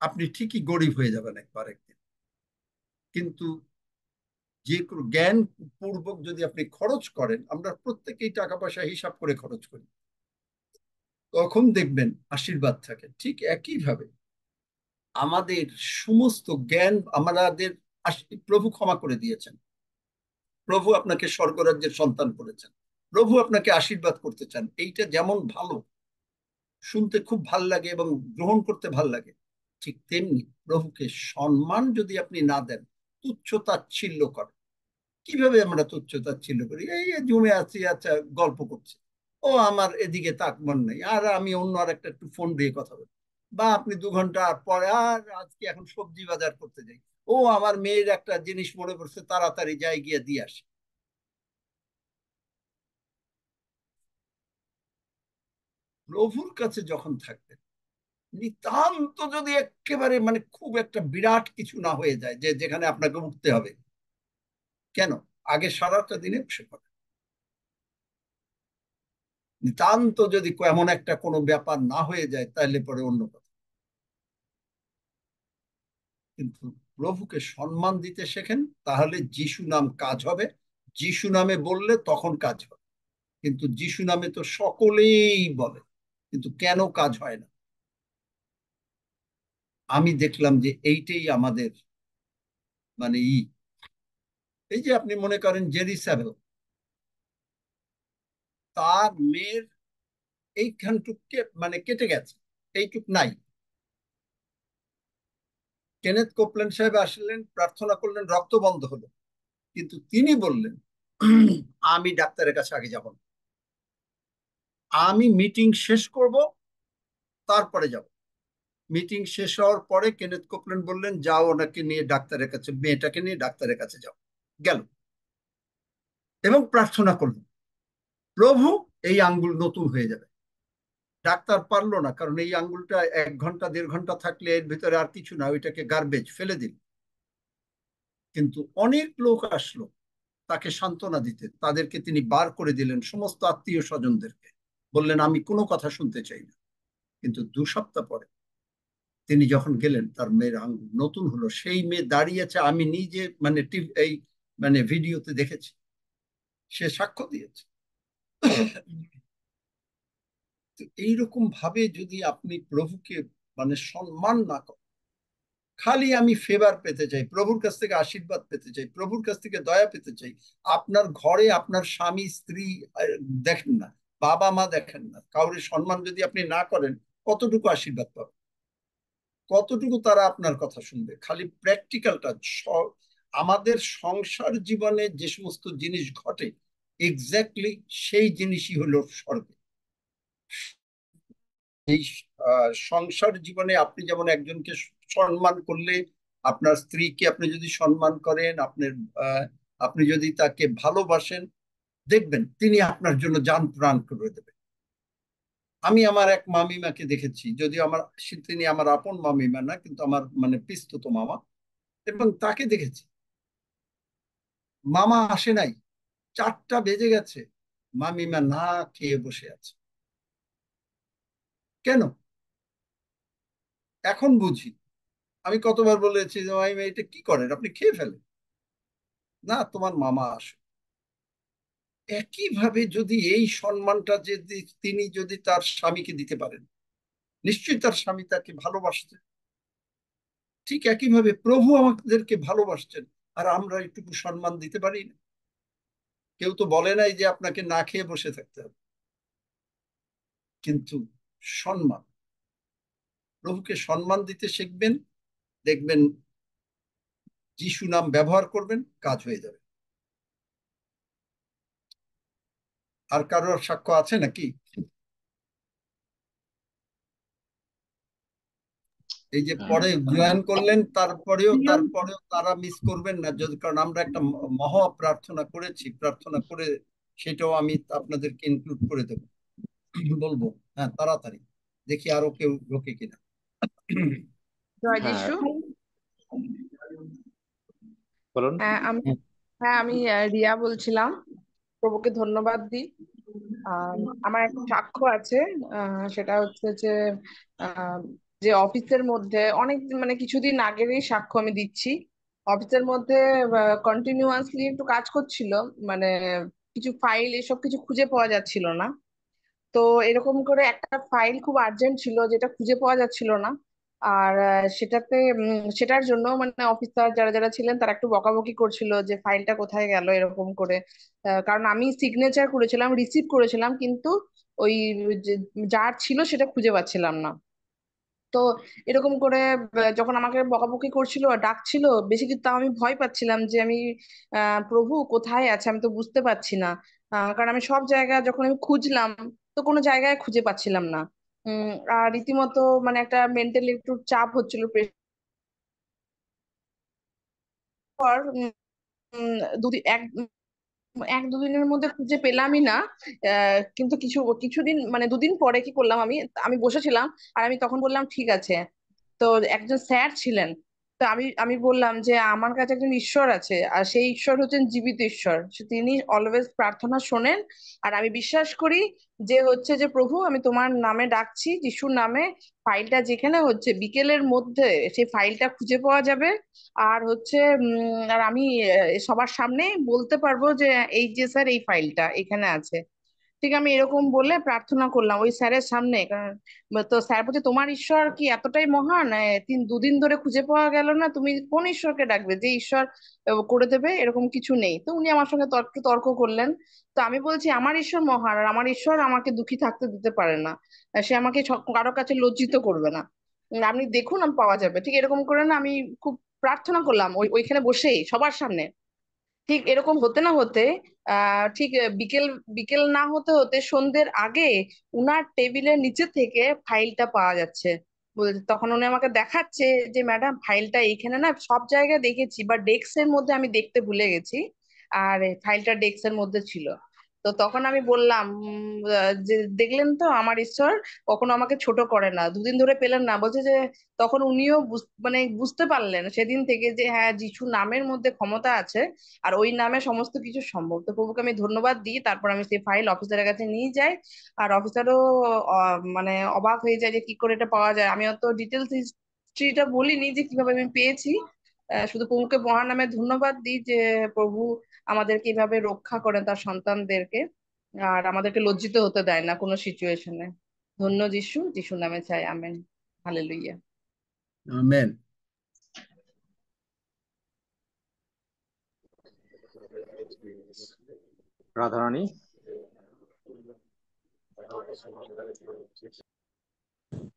আপনি ঠিকই গরিব হয়ে যাবেন একদিন। কিন্তু যে কোনো জ্ঞান পূর্বক যদি আপনি খরচ করেন, আমরা প্রত্যেকেই টাকা পয়সা হিসাব করে খরচ করি, তখন দেখবেন আশীর্বাদ থাকে। ঠিক একইভাবে আমাদের সমস্ত জ্ঞান আমাদের প্রভু ক্ষমা করে দিয়েছেন, প্রভু আপনাকে স্বর্গরাজ্যের সন্তান করেছেন, প্রভু আপনাকে আশীর্বাদ করতে চান। এইটা যেমন ভালো, শুনতে খুব ভাল লাগে এবং গ্রহণ করতে ভাল লাগে, ঠিক তেমনি প্রভুকে সম্মান যদি আপনি না দেন, তুচ্ছ তাচ্ছিল্য করেন। কিভাবে আমরা তুচ্ছ তাচ্ছিল্য করি? এই জমে আছি, আচ্ছা গল্প করছি, ও আমার এদিকে তাক মন নেই, আর আমি অন্য আর একটা একটু ফোন দিয়ে কথা বলি, বা আপনি 2 ঘন্টা পরে আর আজকে এখন সবজি বাজার করতে যাই, ও আমার মেয়ের একটা জিনিস মনে পড়ছে, তাড়াতাড়ি যাই গিয়ে দিয়ে আসি। প্রভুর কাছে যখন থাকবেন, নিতান্ত যদি একেবারে মানে খুব একটা বিরাট কিছু না হয়ে যায় যে যেখানে আপনাকে উঠতে হবে, কেন আগে সারাটা দিনে বসে পড়ে। নিতান্ত যদি এমন একটা কোনো ব্যাপার না হয়ে যায় তাহলে পরে অন্য কথা। কিন্তু প্রভুকে সম্মান দিতে শেখেন, তাহলে যিশু নাম কাজ হবে। যিশু নামে বললে তখন কাজ হবে, কিন্তু যিশু নামে তো সকলেই বলে, কিন্তু কেন কাজ হয় না? আমি দেখলাম যে এইটাই আমাদের মানে এই যে আপনি মনে করেন জেরুজালেম, তার মেয়ের এইখানটুককে মানে কেটে গেছে, এইটুক নাই। কেনেথ কোপল্যান্ড সাহেব আসলেন, প্রার্থনা করলেন, রক্ত বন্ধ হলো, কিন্তু তিনি বললেন আমি ডাক্তারের কাছে আগে যাব না, আমি মিটিং শেষ করব তারপরে যাব। মিটিং শেষ হওয়ার পরে কেনেথ কোপল্যান্ড বললেন যাও ওনাকে নিয়ে ডাক্তারের কাছে, মেয়েটাকে নিয়ে ডাক্তারের কাছে যাও। গেল এবং প্রার্থনা করল, প্রভু এই আঙ্গুল নতুন হয়ে যাবে। ডাক্তার পারলো না, কারণ এই আঙ্গুলটা 1 ঘন্টা 1.5 ঘন্টা থাকলে এর ভিতরে আর কিছু না, ওইটাকে গার্বেজ ফেলে দিল। কিন্তু অনেক লোক আসলো তাকে সান্ত্বনা দিতে, তাদেরকে তিনি বার করে দিলেন, সমস্ত আত্মীয় স্বজনদেরকে বললেন আমি কোনো কথা শুনতে চাই না। কিন্তু 2 সপ্তাহ পরে তিনি যখন গেলেন, তার মেয়ের আঙ্গুল নতুন হলো। সেই মেয়ে দাঁড়িয়েছে, আমি নিজে মানে এই মানে ভিডিওতে দেখেছি, সে সাক্ষ্য দিয়েছে। এইরকম ভাবে যদি আপনি প্রভুকে মানে সম্মান না করেন, খালি আমি ফেভার পেতে চাই, প্রভুর কাছ থেকে আশীর্বাদ পেতে চাই, প্রভুর কাছ থেকে দয়া পেতে চাই, আপনার ঘরে আপনার স্বামী স্ত্রী দেখেন না, বাবা মা দেখেন না, কাউরে সম্মান যদি আপনি না করেন, কতটুকু আশীর্বাদ পাবেন? কতটুকু তারা আপনার কথা শুনবে? খালি প্র্যাকটিক্যালটা, আমাদের সংসার জীবনে যে সমস্ত জিনিস ঘটে এক্স্যাক্টলি সেই জিনিসই হলো স্বর্গে। এই সংসার জীবনে আপনি যেমন একজনকে সম্মান করলে, আপনার স্ত্রীকে আপনি যদি সম্মান করেন, আপনি যদি তাকে ভালোবাসেন, দেখবেন তিনি আপনার জন্য জান প্রাণ করে দেবেন। আমি আমার এক মামিমাকে দেখেছি, যদিও তিনি আমার আপন মামিমা না, কিন্তু আমার মানে পিস্তত মামা, এবং তাকে দেখেছি মামা আসে নাই, 4টা বেজে গেছে, মামিমা না খেয়ে বসে আছে। কেন? এখন বুঝি। আমি কতবার বলেছি যে মামিমা এটা কি করেন, আপনি খেয়ে ফেলেন না, তোমার মামা আসে। একইভাবে যদি এই সম্মানটা যদি তিনি যদি তার স্বামীকে দিতে পারেন, নিশ্চয়ই তার স্বামী তাকে ভালোবাসতেন। ঠিক একইভাবে প্রভু আমাদেরকে ভালোবাসছেন, আর আমরা একটু সম্মান দিতে পারি না। কেউ তো বলে নাই যে আপনাকে না খেয়ে বসে থাকতে হবে, কিন্তু সম্মান, প্রভুকে সম্মান দিতে শিখবেন, দেখবেন যিশু নাম ব্যবহার করবেন, কাজ হয়ে যাবে। আর কারোর সাক্ষ্য আছে নাকি? এই যে পরে জয়েন করলেন, তারপরেও তারা মিস করবেন না, যদি, কারণ আমরা একটা মহা প্রার্থনা করেছি, প্রার্থনা করে সেটাও আমি আপনাদেরকে ইনক্লুড করে দেবো, বলবো। হ্যাঁ, তাড়াতাড়ি দেখি আরো কেউ ঢোকে কিনা। জয় হ্যাঁ যিশু। বলুন। হ্যাঁ আমি রিয়া বলছিলাম। প্রভুকে ধন্যবাদ দিই। আমার একটা সাক্ষ্য আছে। সেটা হচ্ছে যে আহ, যে অফিসের মধ্যে অনেক মানে কিছুদিন আগেরই সাক্ষ্য আমি দিচ্ছি। অফিসের মধ্যে কন্টিনিউয়াসলি একটু কাজ করছিল, মানে কিছু ফাইল এসব কিছু খুঁজে পাওয়া যাচ্ছিল না। তো এরকম করে একটা ফাইল খুব আর্জেন্ট ছিল যেটা খুঁজে পাওয়া যাচ্ছিল না। আর সেটার জন্য মানে অফিসার যারা যারা ছিলেন তারা একটু বকাবকি করছিল যে ফাইলটা কোথায় গেল এরকম করে। কারণ আমি সিগনেচার করেছিলাম, রিসিভ করেছিলাম, কিন্তু ওই যে- যার ছিল সেটা খুঁজে পাচ্ছিলাম না। তো এরকম করে যখন আমাকে বকাবকি করছিল আর ডাকছিল বেশি, কিন্তু তাও আমি ভয় পাচ্ছিলাম যে আমি প্রভু কোথায় আছে, আমি তো বুঝতে পারছি না। কারণ আমি সব জায়গায় যখন আমি খুঁজলাম তো কোনো জায়গায় খুঁজে পাচ্ছিলাম না। আর রীতিমতো মানে একটা মেন্টালি একটু চাপ হচ্ছিল। পর দুদিন এক দুদিনের মধ্যে খুঁজে পেলামই না। কিন্তু কিছুদিন মানে দুদিন পরে কি করলাম, আমি আমি বসেছিলাম আর আমি তখন বললাম ঠিক আছে। তো একজন স্যার ছিলেন। তো আমি বললাম যে আমার কাছে একজন ঈশ্বর আছে, আর সেই ঈশ্বর হচ্ছেন জীবিত ঈশ্বর। তিনি অলওয়েজ প্রার্থনা শোনেন। আর আমি বিশ্বাস করি যে হচ্ছে যে প্রভু আমি তোমার নামে ডাকছি, যিশুর নামে। ফাইলটা যেখানে হচ্ছে বিকেলের মধ্যে সেই ফাইলটা খুঁজে পাওয়া যাবে। আর হচ্ছে আর আমি সবার সামনে বলতে পারবো যে এই যে স্যার এই ফাইলটা এখানে আছে। ঠিক আমি এরকম বলে প্রার্থনা করলাম ওই স্যারের সামনে। কারণ তো স্যার বলছে তোমার ঈশ্বর কি এতটাই মহান, দুদিন ধরে খুঁজে পাওয়া গেল না, তুমি কোন ঈশ্বরকে ডাকবে যে ঈশ্বর করে দেবে? এরকম কিছু নেই। তো উনি আমার সঙ্গে তর্ক তর্ক করলেন। তো আমি বলছি আমার ঈশ্বর মহান, আর আমার ঈশ্বর আমাকে দুঃখী থাকতে দিতে পারে না। সে আমাকে কারো কাছে লজ্জিত করবে না। আপনি দেখুন আমি পাওয়া যাবে। ঠিক এরকম করে না আমি খুব প্রার্থনা করলাম ওইখানে বসেই সবার সামনে। ঠিক এরকম হতে না হতে ঠিক বিকেল বিকেল না হতে হতে সন্ধ্যের আগে উনার টেবিলের নিচে থেকে ফাইলটা পাওয়া যাচ্ছে। তখন উনি আমাকে দেখাচ্ছে যে ম্যাডাম ফাইলটা এইখানে না, সব জায়গায় দেখেছি বা ডেস্কের মধ্যে আমি দেখতে ভুলে গেছি। আর ফাইলটা ডেস্কের মধ্যে ছিল। তো তখন আমি বললাম যে দেখলেন তো আমার ঈশ্বর কখনো আমাকে ছোট করে না, দুদিন ধরে পেলেন না, বলছে যে তখন উনিও মানে বুঝতে পারলেন সেদিন থেকে যে হ্যাঁ যিশু নামের মধ্যে ক্ষমতা আছে। আর ওই নামে সমস্ত কিছু সম্ভব। তো প্রভুকে আমি ধন্যবাদ দিই, তারপর আমি সেই ফাইল অফিসারের কাছে নিয়ে যাই। আর অফিসারও মানে অবাক হয়ে যায় যে কি করে এটা পাওয়া যায়। আমি অত ডিটেলস হিস্ট্রিটা বলিনি যে কিভাবে আমি পেয়েছি। শুধু প্রভুকে মহান নামে ধন্যবাদ দিই যে প্রভু আমাদেরকে এইভাবে রক্ষা করেন তার সন্তানদেরকে। আর আমাদেরকে লজ্জিত হতে দেয় না কোনো সিচুয়েশনে। ধন্য যিশু, যিশুর নামে চাই, আমেন। হালেলুইয়া। আমেন। রাধারানী।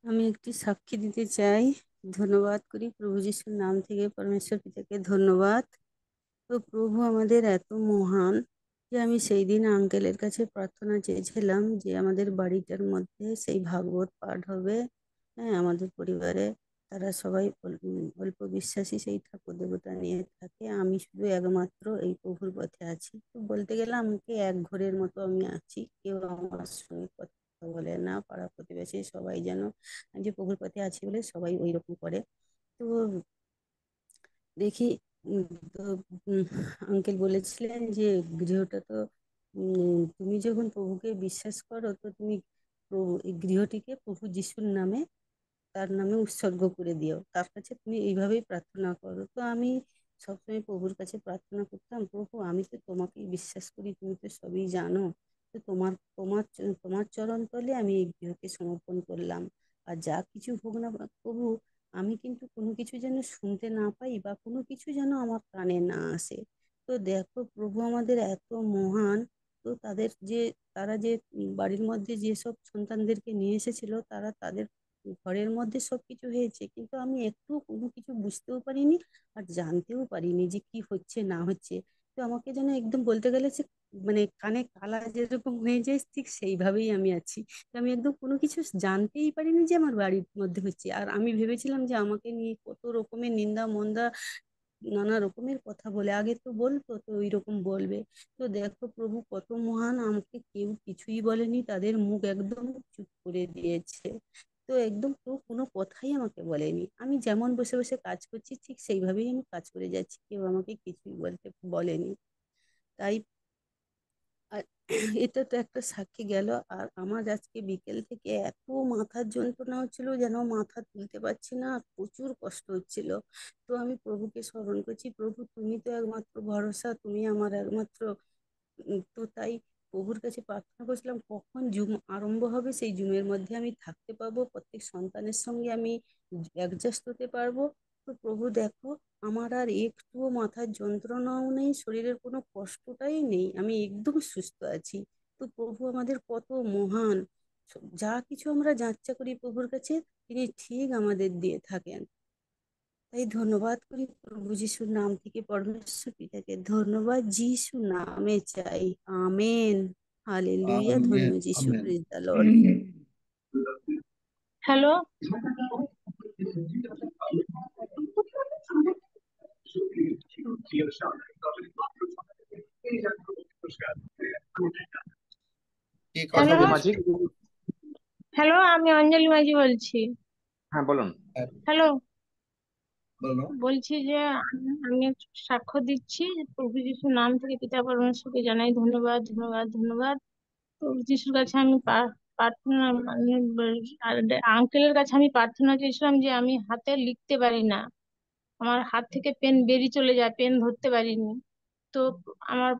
আমি একটি সাক্ষী দিতে চাই। ধন্যবাদ করি প্রভু যিশুর নাম থেকে, পরমেশ্বর পিতাকে ধন্যবাদ। তো প্রভু আমাদের এত মহান যে আমি সেই দিন আঙ্কেলের কাছে প্রার্থনা চেয়েছিলাম যে আমাদের বাড়িটার মধ্যে সেই ভাগবত পাঠ হবে। হ্যাঁ, আমাদের পরিবারে তারা সবাই অল্প বিশ্বাসী, সেই ঠাকুর দেবতা নিয়ে থাকে। আমি শুধু একমাত্র এই প্রভুর পথে আছি। তো বলতে গেলে আমাকে এক ঘরের মতো আমি আছি, কেউ আমার সঙ্গে কথা বলে না। পাড়া প্রতিবেশী সবাই যেন আমি যে প্রভুর পথে আছি বলে সবাই ওই রকম করে। তো দেখি তো আঙ্কেল বলেছিলেন যে গৃহটা তো তুমি যখন প্রভুকে বিশ্বাস করো তো তুমি প্রভু এই গৃহটিকে প্রভু যিশুর নামে, তার নামে উৎসর্গ করে দিও। তার কাছে তুমি এইভাবেই প্রার্থনা করো। তো আমি সবসময় প্রভুর কাছে প্রার্থনা করতাম, প্রভু আমি তো তোমাকেই বিশ্বাস করি, তুমি তো সবই জানো। তো তোমার তোমার তোমার চরণ তলে আমি এই গৃহকে সমর্পণ করলাম। আর যা কিছু হোক না প্রভু, আমি কিন্তু কোনো কিছু যেন শুনতে না পাই বা কোনো কিছু যেন আমার কানে না আসে। তো দেখো প্রভু আমাদের এত মহান। তো তারা যে বাড়ির মধ্যে যেসব সন্তানদেরকে নিয়ে এসেছিল, তারা তাদের ঘরের মধ্যে সবকিছু হয়েছে, কিন্তু আমি একটু কোনো কিছু বুঝতেও পারিনি আর জানতেও পারিনি যে কি হচ্ছে না হচ্ছে। তো আমাকে যেন একদম বলতে গেলে যে মানে কানে কালা যেরকম হয়ে যায় ঠিক সেইভাবেই আমি আছি। তো আমি একদম কোনো কিছু জানতেই পারিনি যে আমার বাড়ির মধ্যে হচ্ছে। আর আমি ভেবেছিলাম যে আমাকে নিয়ে কত রকমের নিন্দা মন্দা নানা রকমের কথা বলে, আগে তো বলতো তো ওই রকম বলবে। তো দেখো প্রভু কত মহান, আমাকে কেউ কিছুই বলেনি, তাদের মুখ একদম চুপ করে দিয়েছে। তো একদম কেউ কোনো কথাই আমাকে বলেনি, আমি যেমন বসে বসে কাজ করছি ঠিক সেইভাবেই আমি কাজ করে যাচ্ছি, কেউ আমাকে কিছুই বলেনি। তাই আর এটা তো একটা সাক্ষী গেল। আর আমার আজকে বিকেল থেকে এত মাথার যন্ত্রণা হচ্ছিল, যেন মাথা তুলতে পারছি না, আর প্রচুর কষ্ট হচ্ছিল। তো আমি প্রভুকে স্মরণ করছি, প্রভু তুমি তো একমাত্র ভরসা, তুমি আমার একমাত্র তো তাই প্রভুর কাছে প্রার্থনা করছিলাম কখন জুম আরম্ভ হবে, সেই জুমের মধ্যে আমি থাকতে পারবো, প্রত্যেক সন্তানের সঙ্গে আমি অ্যাডজাস্ট হতে পারবো। তো প্রভু দেখো, আমার আর একটুও মাথার যন্ত্রণাও নেই, শরীরের কোনো কষ্টটাই নেই, আমি একদম সুস্থ আছি। তো প্রভু আমাদের কত মহান, যা কিছু আমরা যাচ্ছা করি প্রভুর কাছে তিনি ঠিক আমাদের দিয়ে থাকেন। তাই ধন্যবাদ করি প্রভু যিশুর নাম থেকে, পরমেশ্বর পিতাকে ধন্যবাদ যিশু নামে চাই, আমেন। হালেলুয়া, ধন্য আমেন যিশু, amen. Praise the lord. Hello, কি কথা হ্যালো, অঞ্জলি বলছো? মাঝি, হ্যালো, আমি অঞ্জলি মাঝি বলছি। হ্যাঁ বলুন। হ্যাঁ, হ্যালো, বলো। বলছি যে আমি সাক্ষ্য দিচ্ছি যে প্রভু যিশুর নাম থেকে পিতা পরমেশ্বরকে জানাই ধন্যবাদ, ধন্যবাদ, ধন্যবাদ। প্রভু যিশুর কাছে আমি প্রার্থনা মানে আঙ্কেলের কাছে আমি প্রার্থনা চেয়েছিলাম যে আমি হাতে লিখতে পারি না, আমার হাত থেকে পেন বেরিয়ে চলে যায়, পেন ধরতে পারিনি। তো আমার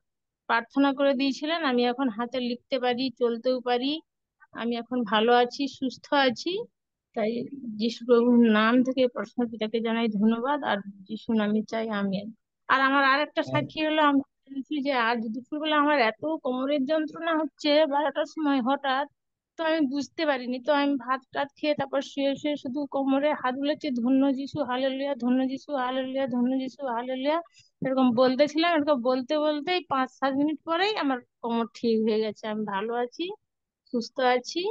প্রার্থনা করে দিয়েছিলেন, আমি এখন হাতে লিখতে পারি, চলতেও পারি, আমি এখন ভালো আছি, সুস্থ আছি। তাই যিশু প্রভুর নাম থেকে প্রশ্ন পিতাকে জানাই ধন্যবাদ, আর যিশু নামে চাই আমিন। আর আমার আর একটা সাক্ষী হলো, আমি বলছি যে আজ দুপুরবেলা আমার এত কোমরের যন্ত্রণা হচ্ছে 12টার সময় হঠাৎ, তো আমি বুঝতে পারিনি, তো আমি ভাত টাত খেয়ে তারপর শুয়ে শুয়ে শুধু কোমরে হাত বুলাচ্ছি, ধন্য যিশু হালেলুয়া, ধন্য যিশু হালেলুয়া, ধন্য যিশু হালেলুয়া, এরকম বলতেছিলাম। এরকম বলতে বলতেই 5-7 মিনিট পরেই আমার কোমর ঠিক হয়ে গেছে, আমি ভালো আছি, সুস্থ আছি।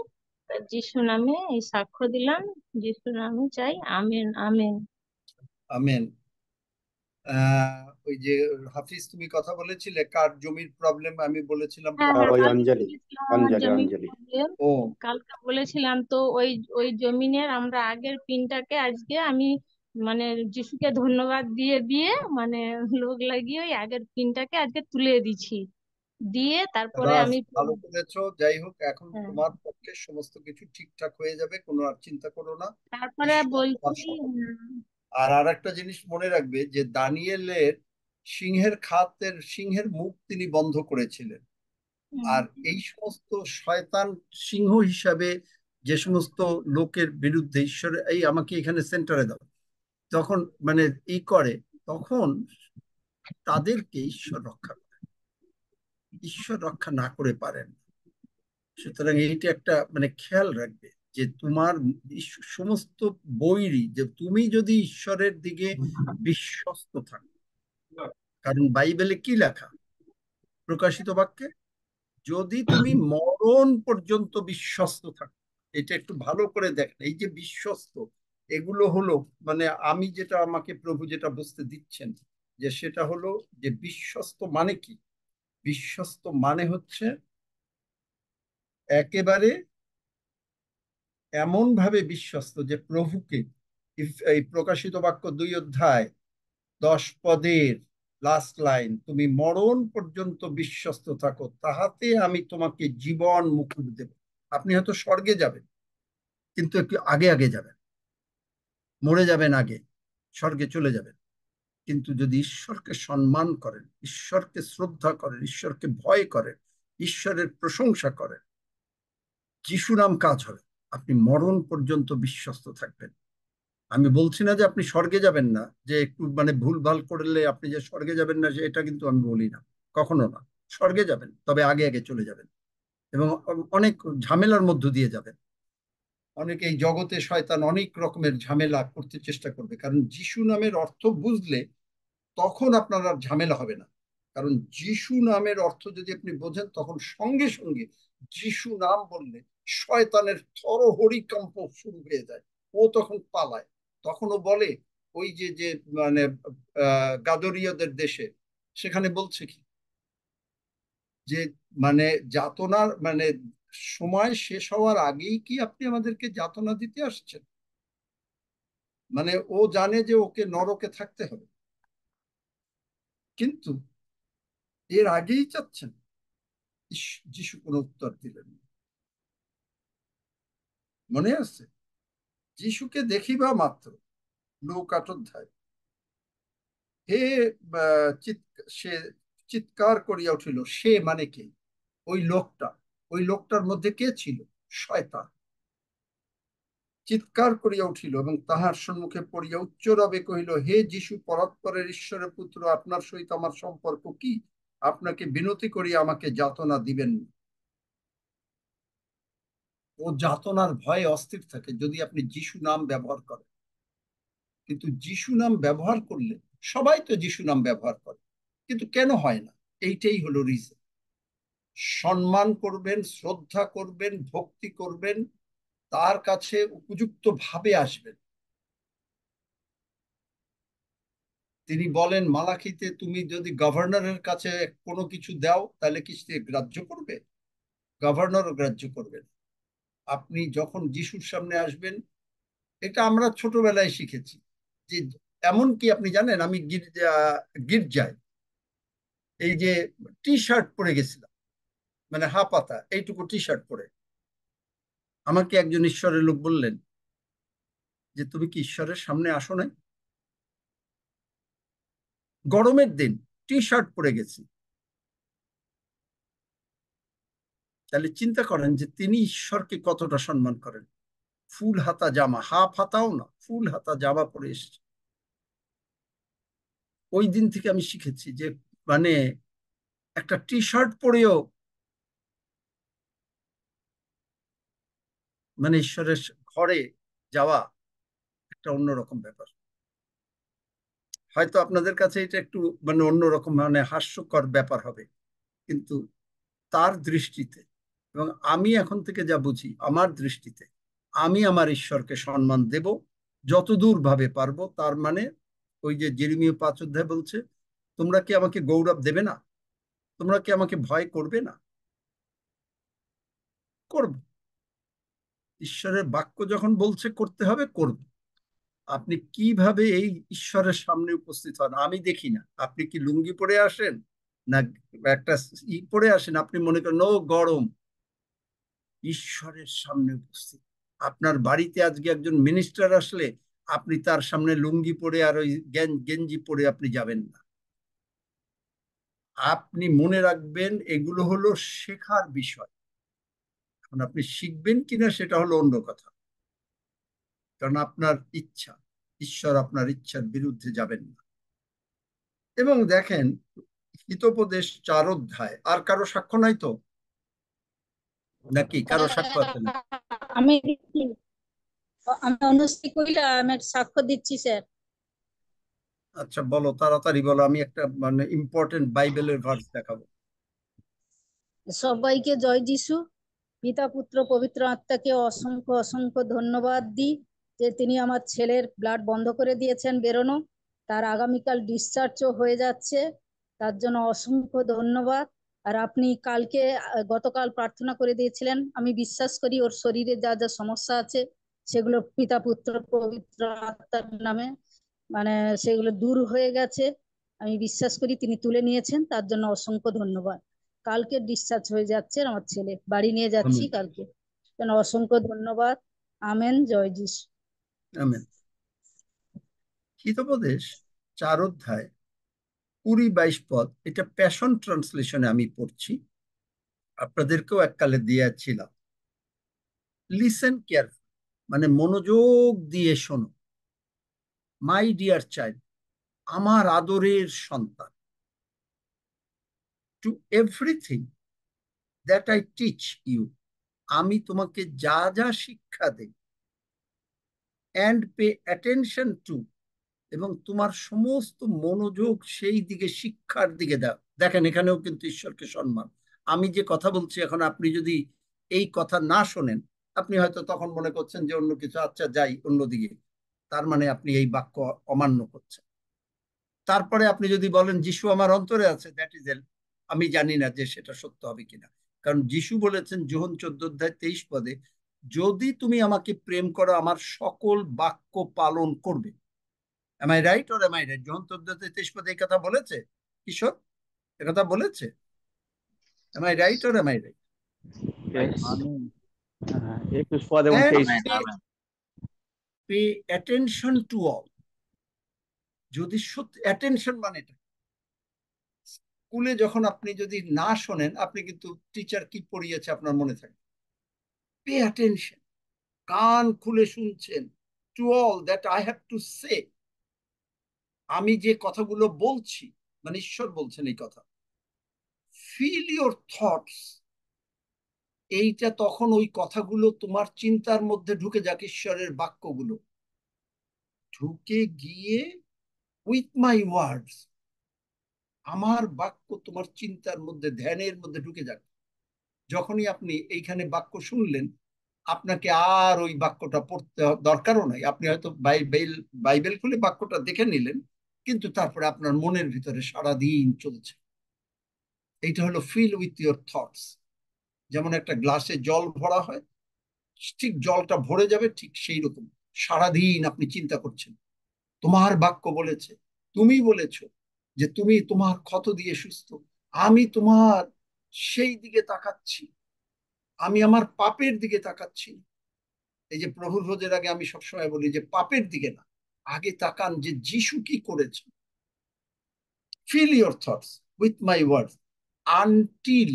তা যিশু নামে এই সাক্ষ্য দিলাম, যিশু নামে চাই আমেন, আমেন। আমেন। ওই যে হাফিজ, তুমি কথা বলেছিলে কার জমির প্রবলেম, আমি বলেছিলাম হ্যাঁ হ্যাঁ, ওই কালকে অঞ্জলি, বলেছিলাম আমার অঞ্জলি জমির অঞ্জলি। প্রবলেম, ও কালকে বলেছিলাম তো ওই ওই জমিনের আমরা আগের পিনটাকে আজকে আমি মানে যিশুকে ধন্যবাদ দিয়ে দিয়ে মানে লোক লাগিয়ে ওই আগের পিনটাকে আজকে তুলে দিছি, দিয়ে তারপরে বাস, আমি ভালো করেছো। যাই হোক, এখন হ্যাঁ, তোমার পক্ষে সমস্ত কিছু ঠিকঠাক হয়ে যাবে, কোনো আর চিন্তা করো না। তারপরে ঈশ্বর বলছি তোমার সঙ্গে। আর একটা জিনিস মনে রাখবে যে দানিয়েলের সিংহের মুখ তিনি বন্ধ করেছিলেন। আর এই সমস্ত শয়তান সিংহ হিসাবে যে সমস্ত লোকের বিরুদ্ধে ঈশ্বর, এই আমাকে এখানে সেন্টারে দাও, তখন মানে ই করে, তখন তাদেরকে ঈশ্বর রক্ষা করে, ঈশ্বর রক্ষা না করে পারেন। সুতরাং এইটা একটা মানে খেয়াল রাখবে যে তোমার সমস্ত বৈরী, যে তুমি যদি ঈশ্বরের দিকে বিশ্বস্ত থাকো, কারণ বাইবেলে কি লেখা, প্রকাশিত বাক্যে, যদি তুমি মরণ পর্যন্ত বিশ্বস্ত থাকো, এটা একটু ভালো করে দেখেন। এই যে বিশ্বস্ত, এগুলো হলো মানে আমি যেটা, আমাকে প্রভু যেটা বুঝতে দিচ্ছেন, যে সেটা হলো যে বিশ্বস্ত মানে কি। বিশ্বস্ত মানে হচ্ছে একেবারে এমন ভাবে বিশ্বস্ত যে প্রভুকে, এই প্রকাশিত বাক্য 2 অধ্যায় 10 পদের লাস্ট লাইন, তুমি মরণ পর্যন্ত বিশ্বস্ত থাকো, তাহাতে আমি তোমাকে জীবন মুকুট দেব। আপনি হয়তো স্বর্গে যাবেন, কিন্তু একটু আগে আগে যাবেন, মরে যাবেন আগে, স্বর্গে চলে যাবেন। কিন্তু যদি ঈশ্বরকে সম্মান করেন, ঈশ্বরকে শ্রদ্ধা করেন, ঈশ্বরকে ভয় করেন, ঈশ্বরের প্রশংসা করেন, যিশু নাম কাজ হবে, আপনি মরণ পর্যন্ত বিশ্বস্ত থাকবেন। আমি বলছি না যে আপনি স্বর্গে যাবেন না, যে একটু মানে ভুলভাল করলে আপনি যে স্বর্গে যাবেন না, এটা কিন্তু আমি বলি না, কখনো না। স্বর্গে যাবেন, তবে আগে আগে চলে যাবেন, এবং অনেক ঝামেলার মধ্য দিয়ে যাবেন। অনেক এই জগতে শয়তান অনেক রকমের ঝামেলা করতে চেষ্টা করবে, কারণ যিশু নামের অর্থ বুঝলে তখন আপনার আর ঝামেলা হবে না। কারণ যিশু নামের অর্থ যদি আপনি বোঝেন, তখন সঙ্গে সঙ্গে যিশু নাম বললে শয়তানের থরহরিকম্প শুরু হয়ে যায়, ও তখন পালায়। তখন ও বলে, ওই যে যে মানে গাদরীয়দের দেশে, সেখানে বলছে কি যে মানে যাতনার মানে সময় শেষ হওয়ার আগেই কি আপনি আমাদেরকে যাতনা দিতে আসছেন? মানে ও জানে যে ওকে নরকে থাকতে হবে, কিন্তু এর আগেই চাচ্ছেন। যিশু কোনো উত্তর দিলেন না। মনে আছে যিশুকে দেখিবা মাত্র, লূক 8 অধ্যায়, হে সে চিৎকার করিয়া উঠিল। সে মানে কে? ওই লোকটা। ওই লোকটার মধ্যে কে ছিল? শয়তান। চিৎকার করিয়া উঠিল এবং তাহার সম্মুখে পড়িয়া উচ্চ রবে কহিল, হে যিশু, পরাৎপরের ঈশ্বরের পুত্র, আপনার সহিত আমার সম্পর্ক কি? আপনাকে বিনতি করিয়া আমাকে যাতনা দিবেন না। ও যাতনার ভয়ে অস্থির থাকে যদি আপনি যিশু নাম ব্যবহার করেন। কিন্তু যিশু নাম ব্যবহার করলে, সবাই তো যিশু নাম ব্যবহার করে, কিন্তু কেন হয় না? এইটাই হলো রিজন। সম্মান করবেন, শ্রদ্ধা করবেন, ভক্তি করবেন, তার কাছে উপযুক্ত ভাবে আসবেন। তিনি বলেন মালাখিতে, তুমি যদি গভর্নরের কাছে কোনো কিছু দাও তাহলে কি সে গ্রাহ্য করবে? গভর্নরও গ্রাহ্য করবে না। আপনি যখন যিশুর সামনে আসবেন, এটা আমরা ছোটবেলায় শিখেছি যে, এমনকি আপনি জানেন আমি গির্জায় এই যে টি শার্ট পরে গেছিলাম, মানে হাফ পাতা এইটুকু টি শার্ট পরে, আমাকে একজন ঈশ্বরের লোক বললেন যে, তুমি কি ঈশ্বরের সামনে আসো নাই? গরমের দিন টি শার্ট পরে গেছি। তাহলে চিন্তা করেন যে তিনি ঈশ্বরকে কতটা সম্মান করেন। ফুল হাতা জামা, হাফ হাতাও না, ফুল হাতা জামা পরে এসেছে। ওই দিন থেকে আমি শিখেছি যে মানে একটা টি শার্ট পরেও মানে ঈশ্বরের ঘরে যাওয়া একটা অন্যরকম ব্যাপার। হয়তো আপনাদের কাছে এটা একটু মানে অন্যরকম, মানে হাস্যকর ব্যাপার হবে, কিন্তু তার দৃষ্টিতে এবং আমি এখন থেকে যা বুঝি, আমার দৃষ্টিতে আমি আমার ঈশ্বরকে সম্মান দেব যতদূর ভাবে পারবো। তার মানে ওই যে যেরেমিয়া 5 অধ্যায় বলছে, তোমরা কি আমাকে গৌরব দেবে না? তোমরা কি আমাকে ভয় করবে না? করব। ঈশ্বরের বাক্য যখন বলছে করতে হবে, করব। আপনি কিভাবে এই ঈশ্বরের সামনে উপস্থিত হন আমি দেখি না। আপনি কি লুঙ্গি পরে আসেন না একটা পরে আসেন? আপনি মনে করেন ও গরম, ঈশ্বরের সামনে উপস্থিত। আপনার বাড়িতে আজকে একজন মিনিস্টার আসলে আপনি তার সামনে লুঙ্গি পরে আর ওই গেঞ্জি পরে আপনি যাবেন না। আপনি মনে রাখবেন এগুলো হলো শেখার বিষয়। এখন আপনি শিখবেন কিনা সেটা হলো অন্য কথা, কারণ আপনার ইচ্ছা, ঈশ্বর আপনার ইচ্ছার বিরুদ্ধে যাবেন না। এবং দেখেন হিতোপদেশ 4 অধ্যায়, আর কারো সাক্ষ্য নাই তো নাকি? কারো সাক্ষ্য আছে না? আমি আমি অনুশ্রী কইলা, আমি একটা সাক্ষ্য দিচ্ছি স্যার। আচ্ছা বলো, তাড়াতাড়ি বলো, আমি একটা মানে ইম্পর্টেন্ট বাইবেলের ভার্স দেখাবো। সবাইকে জয় যিশু। পিতা পুত্র পবিত্র আত্মাকে অসংখ্য অসংখ্য ধন্যবাদ দিই যে তিনি আমার ছেলের ব্লাড বন্ধ করে দিয়েছেন বেরোনো। তার আগামীকাল ডিসচার্জও হয়ে যাচ্ছে, তার জন্য অসংখ্য ধন্যবাদ। আর আপনি কালকে গতকাল প্রার্থনা করে দিয়েছিলেন, আমি বিশ্বাস করি ওর শরীরে যা যা সমস্যা আছে সেগুলো পিতা পুত্র পবিত্র আত্মার নামে মানে সেগুলো দূর হয়ে গেছে। আমি বিশ্বাস করি তিনি তুলে নিয়েছেন, তার জন্য অসংখ্য ধন্যবাদ। কালকে ডিসচার্জ হয়ে যাচ্ছে আমার ছেলে, বাড়ি নিয়ে যাচ্ছি আমেন, কালকে। অসংখ্য ধন্যবাদ। আমেন, জয় যিশু। আমেন। হিতোপদেশ 4 অধ্যায় 20-22 পদ, এটা প্যাশন ট্রান্সলেশনে আমি পড়ছি, আপনাদেরকেও এককালে দিয়েছিলাম। লিসেন কেয়ারফুল, মানে মনোযোগ দিয়ে শোনো। মাই ডিয়ার চাইল্ড, আমার আদরের সন্তান, to everything that I teach you, আমি তোমাকে যা যা শিক্ষা দেই, অ্যান্ড পে অ্যাটেনশন টু, এবং তোমার সমস্ত মনোযোগ সেই দিকে, শিক্ষার দিকে দাও। দেখেন এখানেও কিন্তু ঈশ্বরকে সম্মান। আমি যে কথা বলছি এখন, আপনি যদি এই কথা না শোনেন, আপনি হয়তো তখন মনে করছেন যে অন্য কিছু, আচ্ছা যাই অন্যদিকে, তার মানে আপনি এই বাক্য অমান্য করছেন। তারপরে আপনি যদি বলেন যিশু আমার অন্তরে আছে, দ্যাট ইজ আমি জানি না যে সেটা সত্য হবে কিনা, কারণ যিশু বলেছেন যোহন 14 অধ্যায় 23 পদে, যদি তুমি আমাকে প্রেম করো আমার সকল বাক্য পালন করবে। Am I right or am I right? যোহন 14 অধ্যায় 23 পদে এই কথা বলেছে কিশোর, একথা বলেছে? Am I right or am I right? আমি 21 পদ এবং 23 পে অ্যাটেনশন টু অল। যদি সত্যি অ্যাটেনশন মানে এটা, স্কুলে যখন আপনি যদি না শোনেন, আপনি কিন্তু টিচার কি পড়িয়েছে আপনার মনে থাকে। পে অ্যাটেনশন, কান খুলে শুনছেন। To all that I have to say, আমি যে কথাগুলো বলছি, মানে ঈশ্বর বলছেন এই কথা। ফিল ইউর থটস, এইটা তখন ওই কথাগুলো তোমার চিন্তার মধ্যে ঢুকে যাক, ঈশ্বরের বাক্যগুলো ঢুকে গিয়ে উইথ মাই ওয়ার্ডস, আমার বাক্য তোমার চিন্তার মধ্যে, ধ্যানের মধ্যে ঢুকে যাক। যখনই আপনি এইখানে বাক্য শুনলেন, আপনাকে আর ওই বাক্যটা পড়তে দরকারও নাই। আপনি হয়তো বাইবেল খুলে বাক্যটা দেখে নিলেন, কিন্তু তারপরে আপনার মনের ভিতরে সারাদিন চলছে। এইটা হলো ফিল উইথ ইউর থটস। যেমন একটা গ্লাসে জল ভরা হয়, ঠিক জলটা ভরে যাবে, ঠিক সেই রকম সারাদিন আপনি চিন্তা করছেন। তোমার বাক্য বলেছে, তুমি বলেছ যে তুমি তোমার ক্ষত দিয়ে সুস্থ। আমি তোমার সেই দিকে তাকাচ্ছি, আমি আমার পাপের দিকে তাকাচ্ছি। এই যে প্রভুর ভোজের আগে আমি সবসময় বলি যে পাপের দিকে না, আগে তাকান যে যিশু কি করেছে। Fill your thoughts with my words until,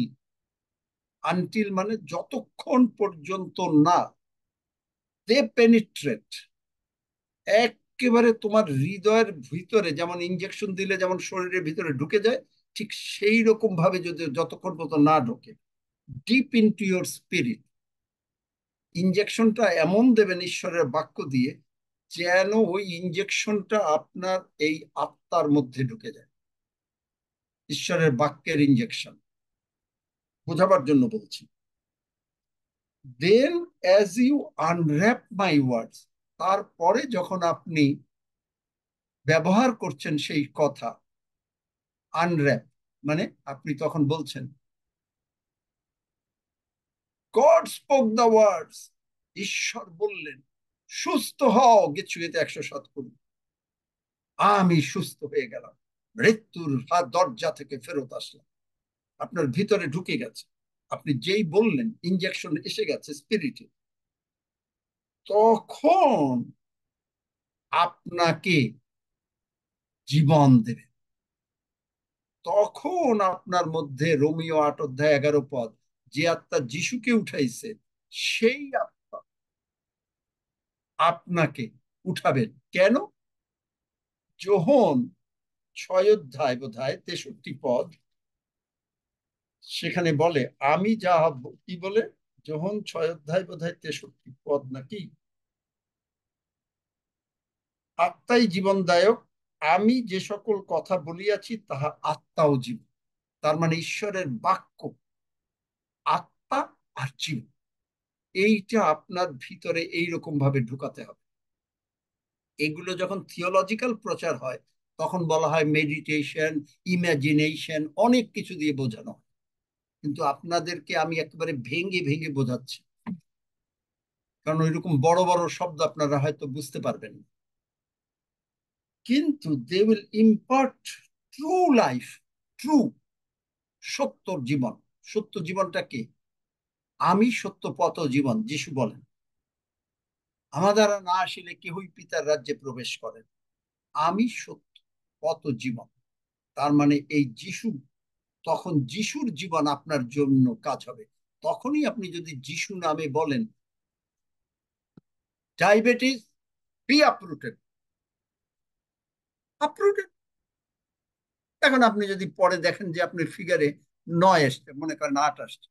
until মানে যতক্ষণ পর্যন্ত না দে পেনিট্রেট, একেবারে তোমার হৃদয়ের ভিতরে, যেমন ইনজেকশন দিলে যেমন শরীরের ভিতরে ঢুকে যায়, ঠিক সেই রকম ভাবে যদি যতক্ষণ পর্যন্ত না ঢোকে, ডিপ ইনটু ইউর স্পিরিট। ইনজেকশনটা এমন দেবেন ঈশ্বরের বাক্য দিয়ে, যেন ওই ইনজেকশনটা আপনার এই আত্মার মধ্যে ঢুকে যায়। ঈশ্বরের বাক্যের ইনজেকশন বোঝাবার জন্য বলছি। দেন অ্যাজ ইউ আনর্যাপ মাই ওয়ার্ডস, তারপরে যখন আপনি ব্যবহার করছেন সেই কথা, আনর্যাপ মানে আপনি তখন বলছেন গড স্পোক দ্য ওয়ার্ডস, ঈশ্বর বললেন সুস্থ হও, গেছুয়েতে 107 করি, আমি সুস্থ হয়ে গেলাম, মৃত্যুর হাত দরজা থেকে ফেরত আসলাম। আপনার ভিতরে ঢুকে গেছে, আপনি যেই বললেন ইনজেকশন এসে গেছে স্পিরিটে, তখন আপনাকে জীবন দেবে। তখন আপনার মধ্যে রোমিও 8 অধ্যায় 11 পদ, যে আত্মা যিশুকে উঠাইছে সেই আত্মা আপনাকে উঠাবেন। কেন? যোহন 6 অধ্যায় বোধহয় 63 পদ, সেখানে বলে আমি যা কি বলে, যোহন 6 অধ্যায় বোধহয় 63 পদ নাকি, আত্মাই জীবনদায়ক, আমি যে সকল কথা বলিয়াছি তাহা আত্মা ও জীবন। তার মানে ঈশ্বরের বাক্য আত্মা আর জীবন, এইটা আপনার ভিতরে এইরকম ভাবে ঢুকাতে হবে। এগুলো যখন থিওলজিক্যাল প্রচার হয়, তখন বলা হয় মেডিটেশন, ইমাজিনেশন, অনেক কিছু দিয়ে বোঝানো হয়। কিন্তু আপনাদেরকে আমি একেবারে ভেঙে ভেঙে বোঝাচ্ছি, কারণ ওইরকম বড় বড় শব্দ আপনারা হয়তো বুঝতে পারবেন না। কিন্তু they will impart true life, true সত্য জীবন। সত্য জীবনটা কি? আমি সত্য পথ জীবন, যিশু বলেন আমার দ্বারা না আসিলে কেহই পিতার রাজ্যে প্রবেশ করেন। আমি সত্য পথ জীবন, তার মানে এই যিশু, তখন যিশুর জীবন আপনার জন্য কাজ হবে। তখনই আপনি যদি যিশু নামে বলেন ডায়াবেটিস বি আপরুটেড, আপরুটেড। এখন আপনি যদি পরে দেখেন যে আপনার ফিগারে 9 আসছে, মনে করেন 8 আসছে,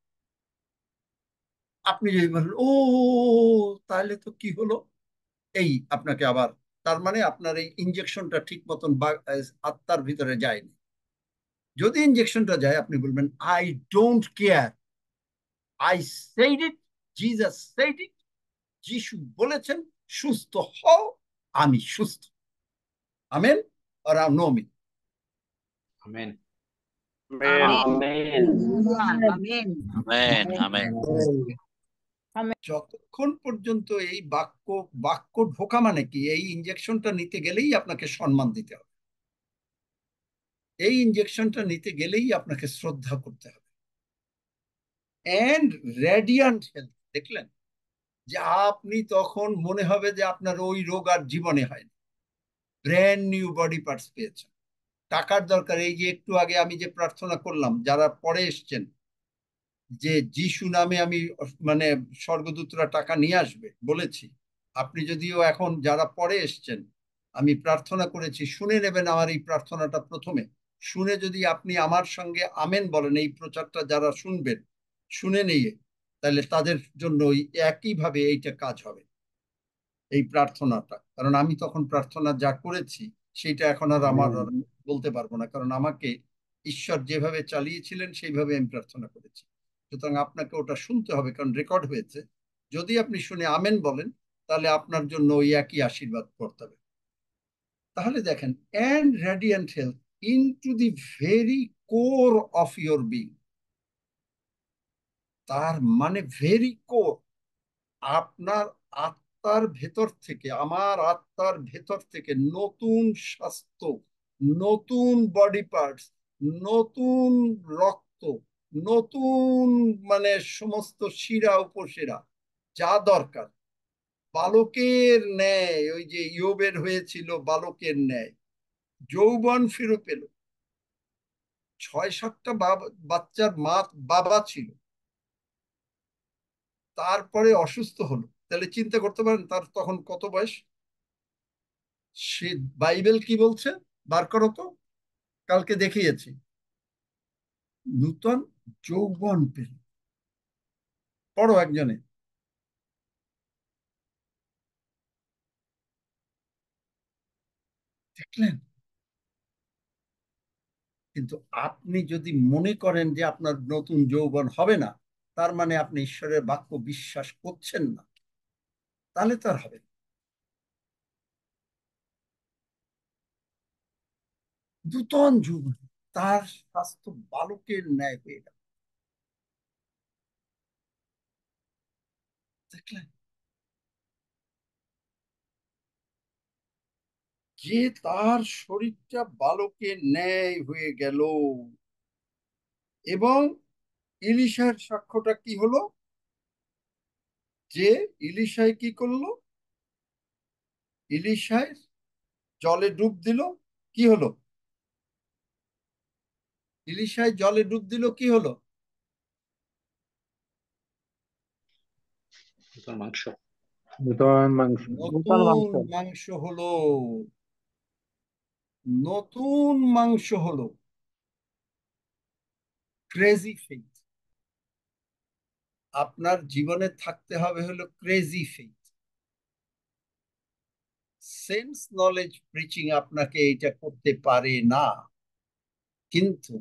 আপনি যদি বলেন ও তাহলে তো কি হলো, এই আপনাকে আবার, তার মানে আপনার এই ইনজেকশনটা ঠিক মতন আত্মার ভিতরে যায়নি। যদি ইনজেকশনটা যায়, আপনি বলবেন I don't care, I said it, Jesus said it, যিশু বলেছেন সুস্থ হও, আমি সুস্থ। আমেন আর নো মিন। Amen. Amen amen Amen. Amen. যতক্ষণ পর্যন্ত এই বাক্য ঢোকা মানে কি, এই ইনজেকশনটা নিতে গেলেই আপনাকে সম্মান দিতে হবে, এই ইনজেকশনটা নিতে গেলেই আপনাকে শ্রদ্ধা করতে হবে। এন্ড রেডিয়ান্ট হেলথ, দেখলেন যে আপনি তখন মনে হবে যে আপনার ওই রোগ আর জীবনে হয়নি, ব্র্যান্ড নিউ বডি পার্টস পেয়েছেন। টাকার দরকার, এই যে একটু আগে আমি যে প্রার্থনা করলাম, যারা পরে এসছেন যে যিশু নামে আমি মানে স্বর্গদূতরা টাকা নিয়ে আসবে বলেছি, আপনি যদিও এখন যারা পরে এসছেন আমি প্রার্থনা করেছি, শুনে নেবেন আমার এই প্রার্থনাটা প্রথমে, শুনে যদি আপনি আমার সঙ্গে আমেন বলেন, এই প্রচারটা যারা শুনবেন শুনে নিয়ে, তাহলে তাদের জন্য একইভাবে এইটা কাজ হবে এই প্রার্থনাটা। কারণ আমি তখন প্রার্থনা যা করেছি সেটা এখন আর আমার বলতে পারবো না, কারণ আমাকে ঈশ্বর যেভাবে চালিয়েছিলেন সেইভাবে আমি প্রার্থনা করেছি। সুতরাং আপনাকে ওটা শুনতে হবে, কারণ রেকর্ড হয়েছে। যদি আপনি শুনে আমেন বলেন তাহলে আপনার জন্য ওই একই আশীর্বাদ করতে হবে। তাহলে দেখেন, and radiant health into the very core of your being, তার মানে ভেরি কোর, আপনার আত্মার ভেতর থেকে, আমার আত্মার ভেতর থেকে নতুন স্বাস্থ্য, নতুন বডি পার্টস, নতুন রক্ত, নতুন মানে সমস্ত শিরা উপশিরা যা দরকার, বালকের ন্যায়, ওই যে ইয়োবের হয়েছিল বালকের ন্যায়, যৌবন ফিরে পেল। 6-7টা বাচ্চার বাবা ছিল, তারপরে অসুস্থ হলো। তাহলে চিন্তা করতে পারেন তার তখন কত বয়স। সে বাইবেল কি বলছে বার করো তো, কালকে দেখিয়েছি, নূতন যৌবন পেল। পড়ো একজনে। দেখলেন? কিন্তু আপনি যদি মনে করেন যে আপনার নতুন যৌবন হবে না, তার মানে আপনি ঈশ্বরের বাক্য বিশ্বাস করছেন না, তাহলে তো আর হবে না। নূতন যৌবন, তার স্বাস্থ্য বালকের ন্যায় হয়ে গেল। দেখলেন? যে তার শরীরটা বালকের ন্যায় হয়ে গেল। এবং ইলিশার সাক্ষ্যটা কি হলো, যে ইলিশায় কি করলো, ইলিশায় জলে ডুব দিল, কি হলো, ইলিশায় জলে ডুব দিল, কি হলো, মাংস, নূতন মাংস। নতুন মাংস হলো, নতুন মাংস হলো। ক্রেজি ফেথ, আপনার জীবনে থাকতে হবে হলো crazy faith. Sense knowledge preaching আপনাকে এটা করতে পারে না, কিন্তু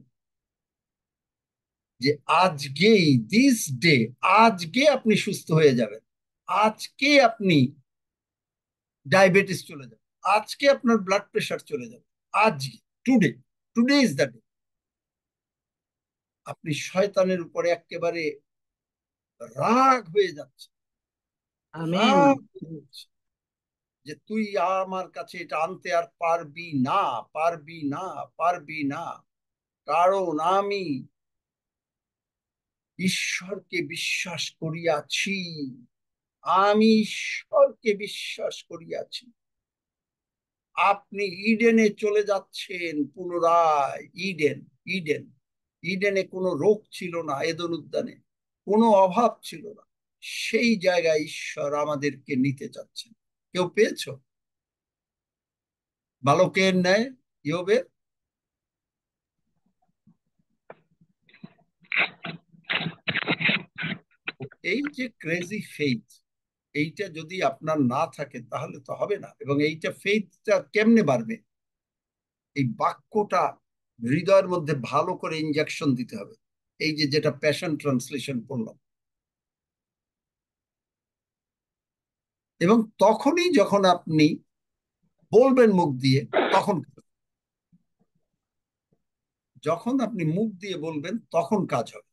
যে আজকেই, দিস ডে, আজকে আপনি সুস্থ হয়ে যাবেন, আজকে আপনি ডায়াবেটিস চলে যাবে, আজকে আপনার ব্লাড প্রেশার চলে যাবে, আজকে, today, today is the day. আপনি শয়তানের উপরে একেবারে রাগ হয়ে যাচ্ছে, রাগ হয়ে যাচ্ছে যে তুই আমার কাছে এটা আনতে আর পারবি না, পারবি না, পারবি না, কারণ আমি ঈশ্বরকে বিশ্বাস করিয়াছি, আমি ঈশ্বরকে বিশ্বাস করিয়াছি। আপনি ইডেনে চলে যাচ্ছেন পুনরায়। ইডেন, ইডেন, ইডেনে কোনো রোগ ছিল না, এদেন উদ্যানে কোনো অভাব ছিল না, সেই জায়গায় ঈশ্বর আমাদেরকে নিতে চাচ্ছেন। কেউ পেয়েছো বালকের ন্যায় ইয়োবের? এই যে ক্রেজি ফেইথ, এইটা যদি আপনার না থাকে তাহলে তো হবে না। এবং এইটা ফেইথটা কেমনে বাড়বে? এই বাক্যটা হৃদয়ের মধ্যে ভালো করে ইনজেকশন দিতে হবে। এই যে যেটা প্যাশন ট্রান্সলেশন করলাম, এবং তখনই যখন আপনি বলবেন মুখ দিয়ে, তখন যখন আপনি মুখ দিয়ে বলবেন তখন কাজ হবে,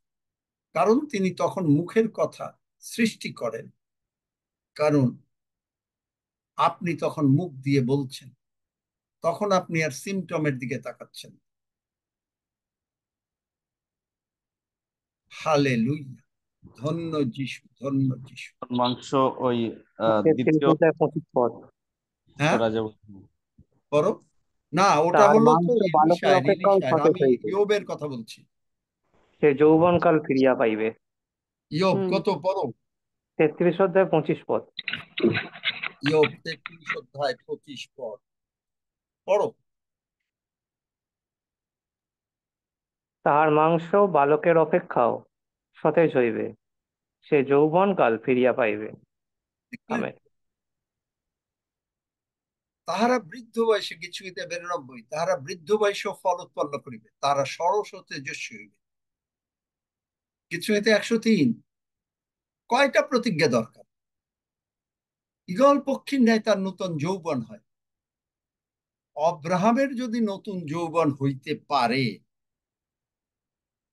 কারণ তিনি তখন মুখের কথা সৃষ্টি করেন, কারণ আপনি তখন মুখ দিয়ে বলছেন, তখন আপনি আর সিমটমের দিকে তাকাচ্ছেন। হালেলুয়া, ধন্য যিশু, ধন্য যিশু। মাংস ওই 33 দ্বিতীয় অধ্যায় 25 পদ। হ্যাঁ, রাজা বলো না, ওটা তার হলো তো মাংস বালকের এলিশায়ের, অপেক্ষাও সতেজ আমি হইবে, ইয়োবের কথা বলছি। সে যৌবনকাল ফিরিয়া পাইবে। ইয়োব কত পড়ো? 33 অধ্যায় 25 পদ। ইয়োব 33 অধ্যায় 25 পদ পড়ো। তাহার মাংস বালকের অপেক্ষাও সতেজ হইবে, সে যৌবনকাল ফিরিয়া পাইবে। আমেন। তাহারা বৃদ্ধ বয়সে কিছু হইতে 92, তাহারা বৃদ্ধ বয়সে ফল উৎপন্ন করিবে, তাহারা সরস ও তেজস্বী হইবে। কিছু হইতে 103। কয়টা প্রতিজ্ঞা দরকার? ঈগল পক্ষীর ন্যায় তার নতুন যৌবন হয়। অব্রাহামের যদি নতুন যৌবন হইতে পারে,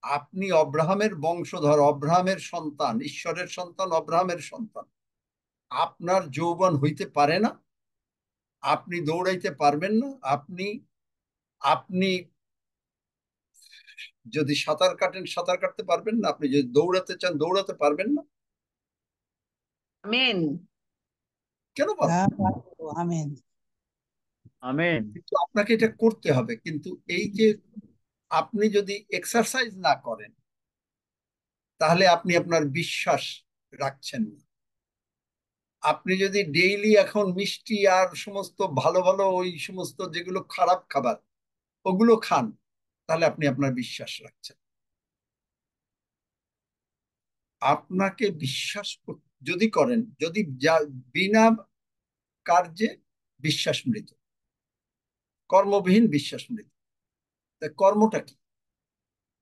আপনি অব্রাহামের বংশধর, অব্রাহামের সন্তান, ঈশ্বরের সন্তান, অব্রাহামের সন্তান, আপনার যৌবন হইতে পারে না? আপনি দৌড়াইতে পারবেন না? আপনি যদি সাঁতার কাটেন, সাঁতার কাটতে পারবেন না? আপনি যদি দৌড়াতে চান, দৌড়াতে পারবেন না? আমেন। কেন পারবেন? আমেন। আমেন। কিন্তু আপনাকে এটা করতে হবে। কিন্তু এই যে আপনি যদি এক্সারসাইজ না করেন, তাহলে আপনি আপনার বিশ্বাস রাখছেন না। আপনি যদি ডেইলি এখন মিষ্টি আর সমস্ত ভালো ভালো ওই সমস্ত যেগুলো খারাপ খাবার ওগুলো খান, তাহলে আপনি আপনার বিশ্বাস রাখছেন। আপনাকে বিশ্বাস যদি করেন, যদি বিনা কার্যে বিশ্বাস মৃত, কর্মবিহীন বিশ্বাস মৃত। কর্মটা কি?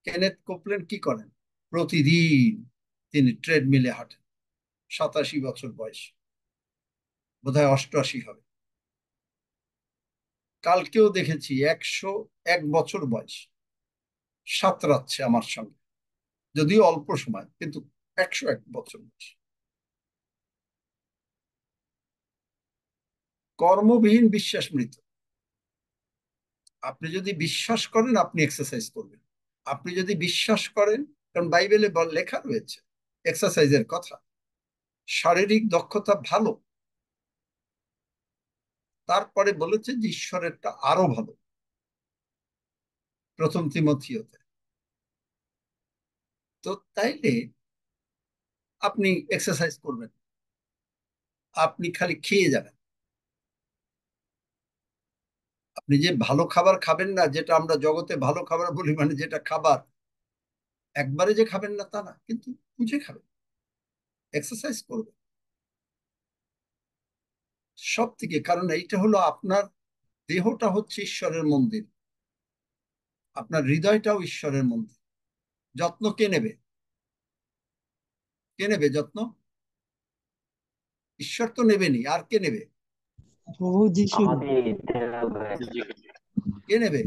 কেনেথ কোপল্যান্ড কি করেন? প্রতিদিন তিনি ট্রেডমিলে হাঁটেন। 87 বছর বয়স, বোধহয় 88 হবে। কালকেও দেখেছি 101 বছর বয়স, সাঁতরাচ্ছে আমার সঙ্গে, যদিও অল্প সময়, কিন্তু 101 বছর বয়স। কর্মবিহীন বিশ্বাস মৃত। আপনি যদি বিশ্বাস করেন, আপনি এক্সারসাইজ করবেন। আপনি যদি বিশ্বাস করেন, কারণ বাইবেলে লেখা রয়েছে এক্সারসাইজের কথা, শারীরিক দক্ষতা ভালো, তারপরে বলেছে যে ঈশ্বরেরটা আরো ভালো, প্রথম তিমথিওতে। তো তাইলে আপনি এক্সারসাইজ করবেন, আপনি খালি খেয়ে যাবেন। আপনি যে ভালো খাবার খাবেন না, যেটা আমরা জগতে ভালো খাবার বলি, মানে যেটা খাবার একবারে যে খাবেন না তা না, কিন্তু বুঝে খাবেন, এক্সারসাইজ করবেন সব থেকে। কারণ এইটা হলো আপনার দেহটা হচ্ছে ঈশ্বরের মন্দির, আপনার হৃদয়টাও ঈশ্বরের মন্দির। যত্ন কে নেবে? কে নেবে যত্ন? ঈশ্বর তো নেবেনি, আর কে নেবে? প্রভু যিশু। কে নেবে?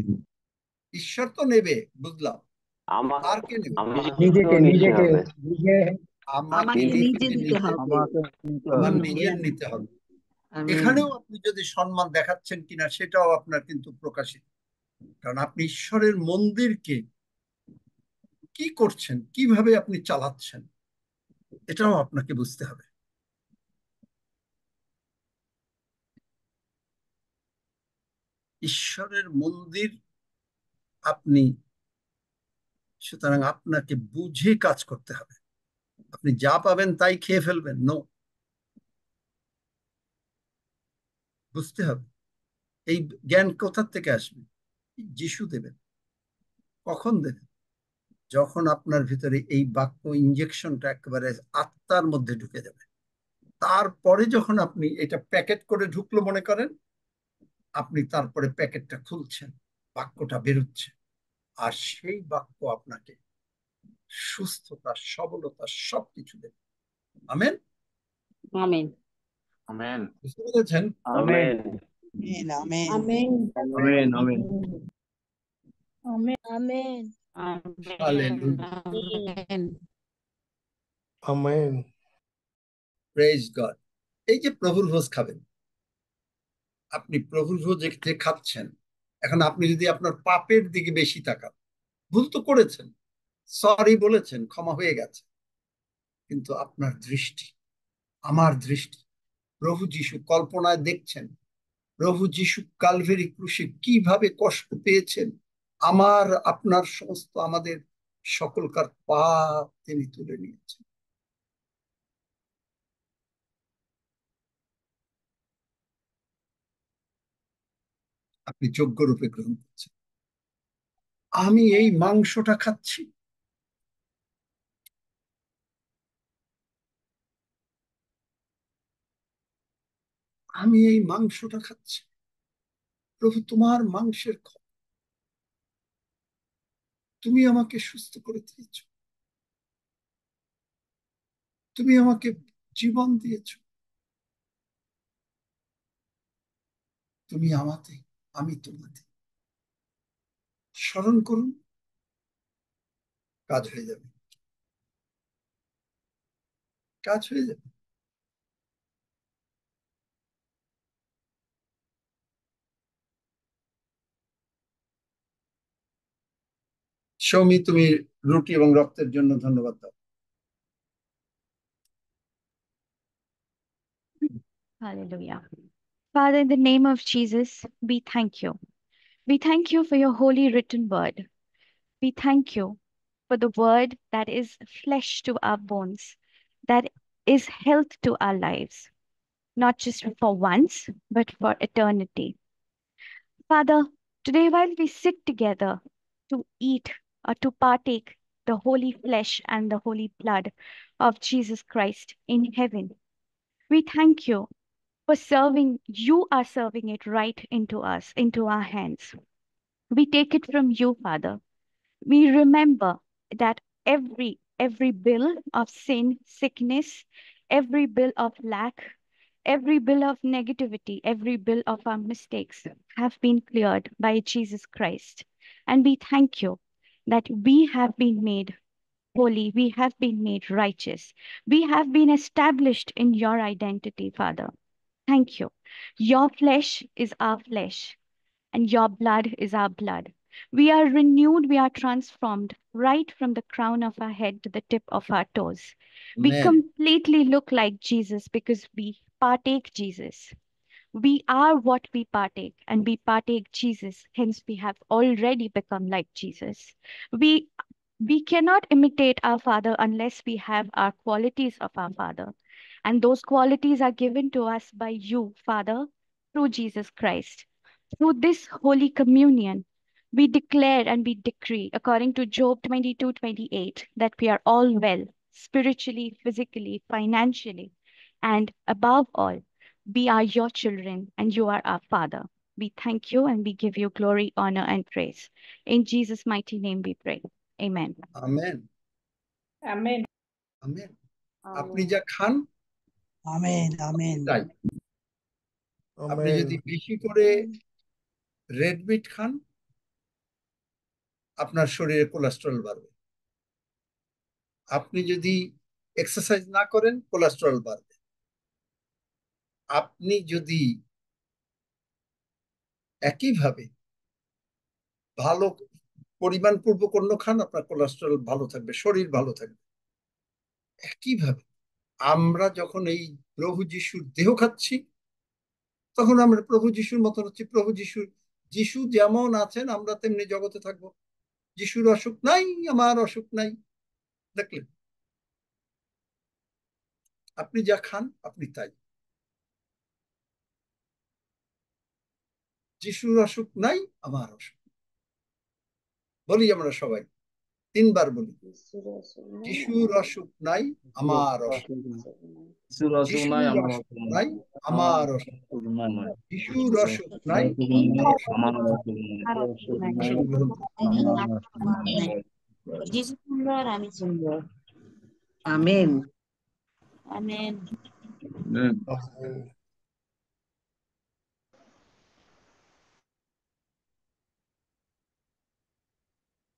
ঈশ্বর তো নেবে, বুঝলাম, আর কে নেবে? নিজেকে নিজেকে আমাকে নিজে দিতে হবে। আমার নিজের নিতে হবে। এখানেও আপনি যদি সম্মান দেখাচ্ছেন কিনা সেটাও আপনার কিন্তু প্রকাশিত, কারণ আপনি ঈশ্বরের মন্দিরকে কি করছেন, কিভাবে আপনি চালাচ্ছেন, এটাও আপনাকে বুঝতে হবে। ঈশ্বরের মন্দির আপনি, সুতরাং আপনাকে বুঝে কাজ করতে হবে। আপনি যা পাবেন তাই খেয়ে ফেলবেন, নো, বুঝতে হবে। এই জ্ঞান কোথার থেকে আসবে? যিশু দেবেন। কখন দেবেন? যখন আপনার ভিতরে এই বাক্য ইনজেকশনটা একেবারে আত্মার মধ্যে ঢুকে যাবে। তারপরে যখন আপনি এটা প্যাকেট করে ঢুকলো মনে করেন, আপনি তারপরে প্যাকেটটা খুলছেন, বাক্যটা বেরোচ্ছে, আর সেই বাক্য আপনাকে সুস্থতা, সবলতা সবকিছু দেবে। আমেন। আমেন। আমেন। বুঝতে পেরেছেন? Amen. Amen. Amen. Amen, amen. Amen amen hallelujah. Amen. Praise god. এই যে প্রভুর ভোজ খাবেন, আপনি প্রভুর ভোজ যে খাচ্ছেন, এখন আপনি যদি আপনার পাপের দিকে বেশি তাকান, ভুল তো করেছেন, সরি বলেছেন, ক্ষমা হয়ে গেছে, কিন্তু আপনার দৃষ্টি, আমার দৃষ্টি প্রভু যিশু কল্পনায় দেখছেন প্রভু যিশু কালভেরি ক্রুশে কিভাবে কষ্ট পেয়েছেন, আমার আপনার সমস্ত আমাদের সকলকার পাপ তিনি তুলে নিয়েছেন। আপনি যোগ্য রূপে গ্রহণ করছেন। আমি এই মাংসটা খাচ্ছি, আমি এই মাংসটা খাচ্ছি, প্রভু তোমার মাংসের তুমি আমাকে সুস্থ করে দিয়েছ, তুমি আমাকে জীবন দিয়েছ, তুমি আমাতে, আমি তোমাতে। স্মরণ করুন, কাজ হয়ে যাবে, কাজ হয়ে যাবে। সৌমি, তুমি রুটি এবং রক্তের জন্য ধন্যবাদ দাও। Hallelujah. Father, in the name of Jesus, we thank you. We thank you for your holy written word. We thank you for the word that is flesh to our bones, that is health to our lives, not just for once, but for eternity. Father, today while we sit together to eat or to partake the holy flesh and the holy blood of Jesus Christ in heaven, we thank you for serving, you are serving it right into us, into our hands. We take it from you, Father. We remember that every bill of sin, sickness, every bill of lack, every bill of negativity, every bill of our mistakes have been cleared by Jesus Christ. And we thank you that we have been made holy, we have been made righteous, we have been established in your identity, Father. Thank you. Your flesh is our flesh, and your blood is our blood. We are renewed, we are transformed right from the crown of our head to the tip of our toes. We Amen. completely look like Jesus because we partake Jesus. We are what we partake, and we partake Jesus. Hence, we have already become like Jesus. We cannot imitate our Father unless we have our qualities of our Father. And those qualities are given to us by you, Father, through Jesus Christ. Through this Holy Communion, we declare and we decree, according to Job 22:28, that we are all well, spiritually, physically, financially, and above all, we are your children and you are our Father. We thank you and we give you glory, honor, and praise. In Jesus' mighty name we pray. Amen. Amen, amen amen. আপনি যা খান, amen amen তাই। আপনি Amen. যদি বেশি করে red meat খান, আপনার শরীরে cholesterol বাড়বে। আপনি যদি এক্সারসাইজ না করেন, কোলেস্টেরল বাড়বে। আপনি যদি একইভাবে ভালো পরিমাণ পূর্বক অন্য খান, আপনার কোলেস্টেরল ভালো থাকবে, শরীর ভালো থাকবে। একইভাবে আমরা যখন এই প্রভু যিশুর দেহ খাচ্ছি, তখন আমরা প্রভু যিশুর মতন হচ্ছি। প্রভু যিশু যেমন আছেন, আমরা তেমনি জগতে থাকবো। যিশুর অসুখ নাই, আমার অসুখ নাই। দেখলেন, আপনি যা খান আপনি তাই। যিশুর অসুখ নাই, আমার অসুখ। বলি আমরা সবাই, 3 বার বলি, যিশুর অসুখ নাই, আমার অসুখ নাই। যিশুর অসুখ নাই, আমার অসুখ নাই। যিশুর অসুখ নাই, আমার অসুখ নাই। আসুন গ্রহণ করুন। যিশু সুন্দর, আমি সুন্দর। Amen amen. Amen.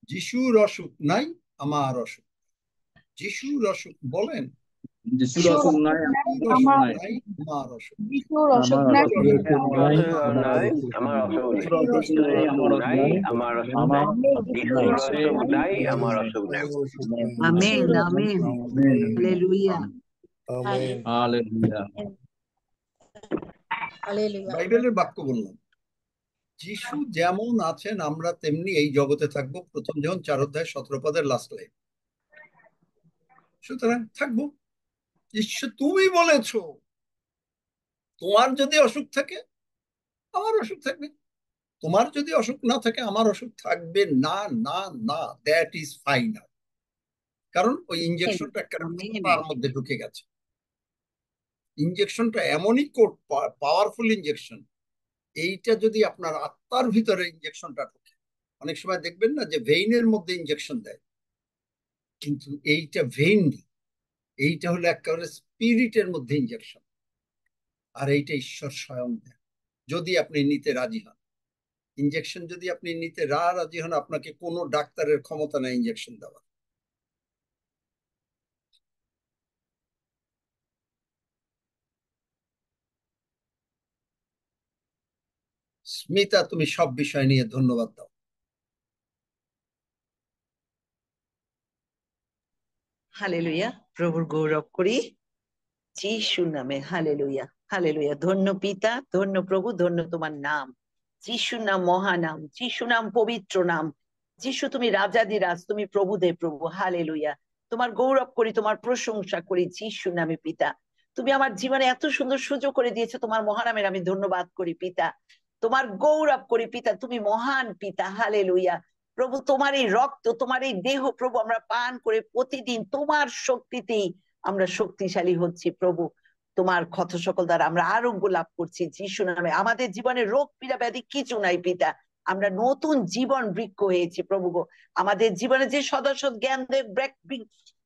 যিশুর অসুখ নাই, আমার অসুখ। যিশুর অসুখ বলেন, যিশুর অসুখ নাই, যিশুর অসুখ আমার নাই, আমার অসুখ নাই। যিশুর অসুখ আমার নাই, অসুখ যিশুর নাই, অসুখ আমার নাই, অসুখ আমার নাই, অসুখ নাই। আমার অসুখ অসুখ নাই, নাই। Amen amen hallelujah amen. Hallelujah. Hallelujah. বাইবেলের বাক্য বললাম, যিশু যেমন আছেন আমরা তেমনি এই জগতে থাকবো। প্রথম যখন 4:17 লাস্ট লাইন। সুতরাং থাকবো। ঈশ্বর তুমি বলেছো, তোমার যদি অসুখ থাকে আমার অসুখ থাকবে, তোমার যদি অসুখ না থাকে আমার অসুখ থাকবে না। না না, দ্যাট ইজ ফাইনাল। কারণ ওই ইঞ্জেকশনটা একটা তার মধ্যে ঢুকে গেছে। ইঞ্জেকশনটা এমনই পাওয়ারফুল ইঞ্জেকশন, এইটা যদি আপনার আত্মার ভিতরে ইঞ্জেকশনটা ঢুকে, অনেক সময় দেখবেন না যে ভেইনের মধ্যে ইঞ্জেকশন দেয়, কিন্তু এইটা ভেইন না, এইটা হলো একেবারে স্পিরিটের মধ্যে ইঞ্জেকশন। আর এইটা ঈশ্বর স্বয়ং দেয় যদি আপনি নিতে রাজি হন। ইঞ্জেকশন যদি আপনি নিতে রাজি হন, আপনাকে কোনো ডাক্তারের ক্ষমতা নেই ইঞ্জেকশন দেওয়ার। স্মিতা, তুমি সব বিষয় নিয়ে ধন্যবাদ দাও। হালেলুয়া, প্রভুর গৌরব করি যিশুর নামে। Hallelujah hallelujah. ধন্য পিতা, ধন্য প্রভু, ধন্য তোমার নাম। যিশুর নাম মহানাম, যিশু নাম পবিত্র নাম। যিশু তুমি রাজাদিরাজ, তুমি প্রভুদের প্রভু। হালেলুয়া। তোমার গৌরব করি, তোমার প্রশংসা করি যিশুর নামে পিতা। তুমি আমার জীবনে এত সুন্দর সুযোগ করে দিয়েছো, তোমার মহানামের আমি ধন্যবাদ করি পিতা। তোমার গৌরব করি পিতা, তুমি মহান পিতা। হালেলুয়া। প্রভু তোমার এই রক্ত, তোমার এই দেহ প্রভু আমরা পান করে প্রতিদিন তোমার শক্তিতেই আমরা শক্তিশালী হচ্ছি প্রভু। তোমার ক্ষত সকল দ্বারা আমরা আরোগ্য লাভ করছি যিশু নামে। আমাদের জীবনে রোগ পীড়া ব্যাধি কিছু নাই পিতা। আমরা নতুন জীবন বৃক্ষ হয়েছি প্রভু গো। আমাদের জীবনে যে সদস্য জ্ঞান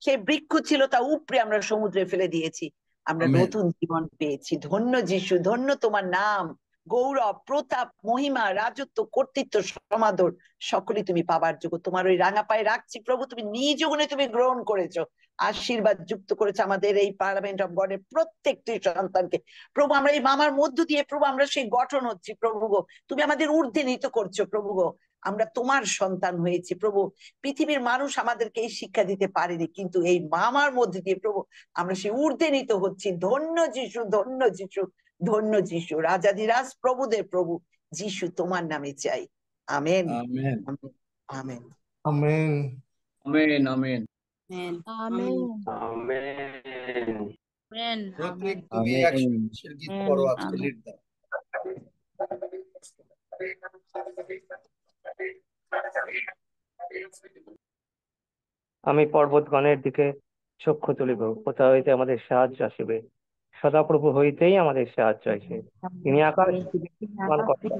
সে বৃক্ষ ছিল তা উপরে আমরা সমুদ্রে ফেলে দিয়েছি। আমরা আমেন। নতুন জীবন পেয়েছি। ধন্য যিশু, ধন্য তোমার নাম। গৌরব, প্রতাপ, মহিমা, রাজত্ব, কর্তৃত্ব, সমাদর সকলে তুমি পাবার যোগ্য। তোমার ওই রাঙা পায়ে রাখছি প্রভু, তুমি নিজ গুণে তুমি গ্রহণ করেছো, আশীর্বাদ যুক্ত করেছে আমাদের এই পার্লামেন্ট অফ গডের প্রত্যেকটি সন্তানকে প্রভু। আমরা এই মামার মধ্য দিয়ে প্রভু আমরা সেই গঠন হচ্ছি প্রভু গো। তুমি আমাদের ঊর্ধ্বে নীত করছো প্রভু গো। আমরা তোমার সন্তান হয়েছি প্রভু। পৃথিবীর মানুষ আমাদেরকে এই শিক্ষা দিতে পারেনি, কিন্তু এই মামার মধ্যে দিয়ে প্রভু আমরা সেই ঊর্ধ্বে নীত হচ্ছি। ধন্য যিশু, ধন্য যিশু, ধন্য যিশু, রাজাধিরাজ, প্রভুদের প্রভু যিশু, তোমার নামে চাই। Amen amen amen amen. Amen amen amen amen. Amen. Pratik, তুমি আমেন। 120 গীত পড়ো আজকে, লিড দাও। আমি পর্বতগণের দিকে চক্ষু তুলিব, কোথা হইতে আমাদের সাহায্য আসিবে। সদাপ্রভু হইতেই আমাদের সাহায্য আসে। তিনি আকাশ নির্মাণ করেন,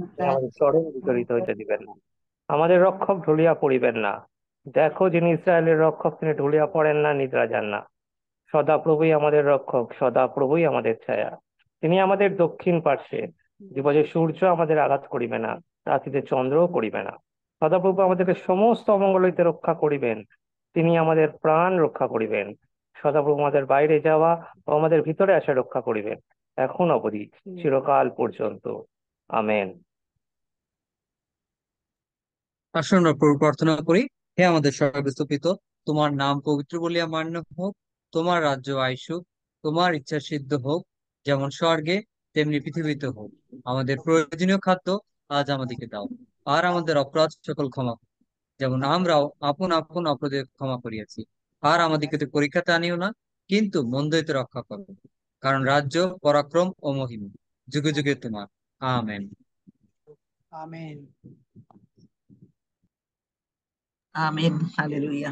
তিনি আমাদের চরণ বিচলিত হইতে দিবেন না। আমাদের রক্ষক ঢুলিয়া পড়িবেন না। দেখো, যিনি ইসরায়েলের রক্ষক, তিনি ঢুলিয়া পড়েন না, নিদ্রা যান না। সদাপ্রভুই আমাদের রক্ষক, সদাপ্রভুই আমাদের ছায়া। তিনি আমাদের দক্ষিণ পার্শ্বে। দিবসে সূর্য আমাদের আঘাত করিবে না, রাত্রিতে চন্দ্রও করিবে না। সদাপ্রভু আমাদেরকে সমস্ত অমঙ্গল হইতে রক্ষা করিবেন। তিনি আমাদের প্রাণ রক্ষা করিবেন। সদাপ্রভু আমাদের বাইরে যাওয়া ও আমাদের ভিতরে আসা রক্ষা করিবেন, এখন অবধি চিরকাল পর্যন্ত। আমেন। আসুন আমরা প্রভু প্রার্থনা করি। হে আমাদের সর্বস্তপিত, তোমার নাম পবিত্র বলিয়া মান্য হোক। তোমার রাজ্য আইসুক, তোমার ইচ্ছা সিদ্ধ হোক, যেমন স্বর্গে তেমনি পৃথিবীতে হোক। আমাদের প্রয়োজনীয় খাদ্য আজ আমাদেরকে দাও, আর আমাদের অপরাধ সকল ক্ষমা করো, যেমন আমরাও আপন আপন অপরাধীদের ক্ষমা করিয়াছি। আর আমাদেরকে তো পরীক্ষাতে আনিও না, কিন্তু মন্দ হইতে রক্ষা করো, কারণ রাজ্য, পরাক্রম ও মহিমা যুগে যুগে তোমার। Amen amen amen. Hallelujah.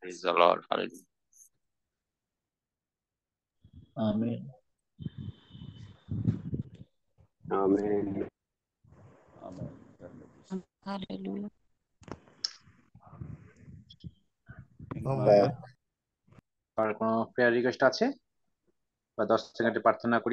Praise the Lord. Hallelujah. Amen amen. Amen. Hallelujah. Amen. আর কোনো প্রেয়ার রিকোয়েস্ট আছে বা 10 সেকেন্ডে প্রার্থনা করি?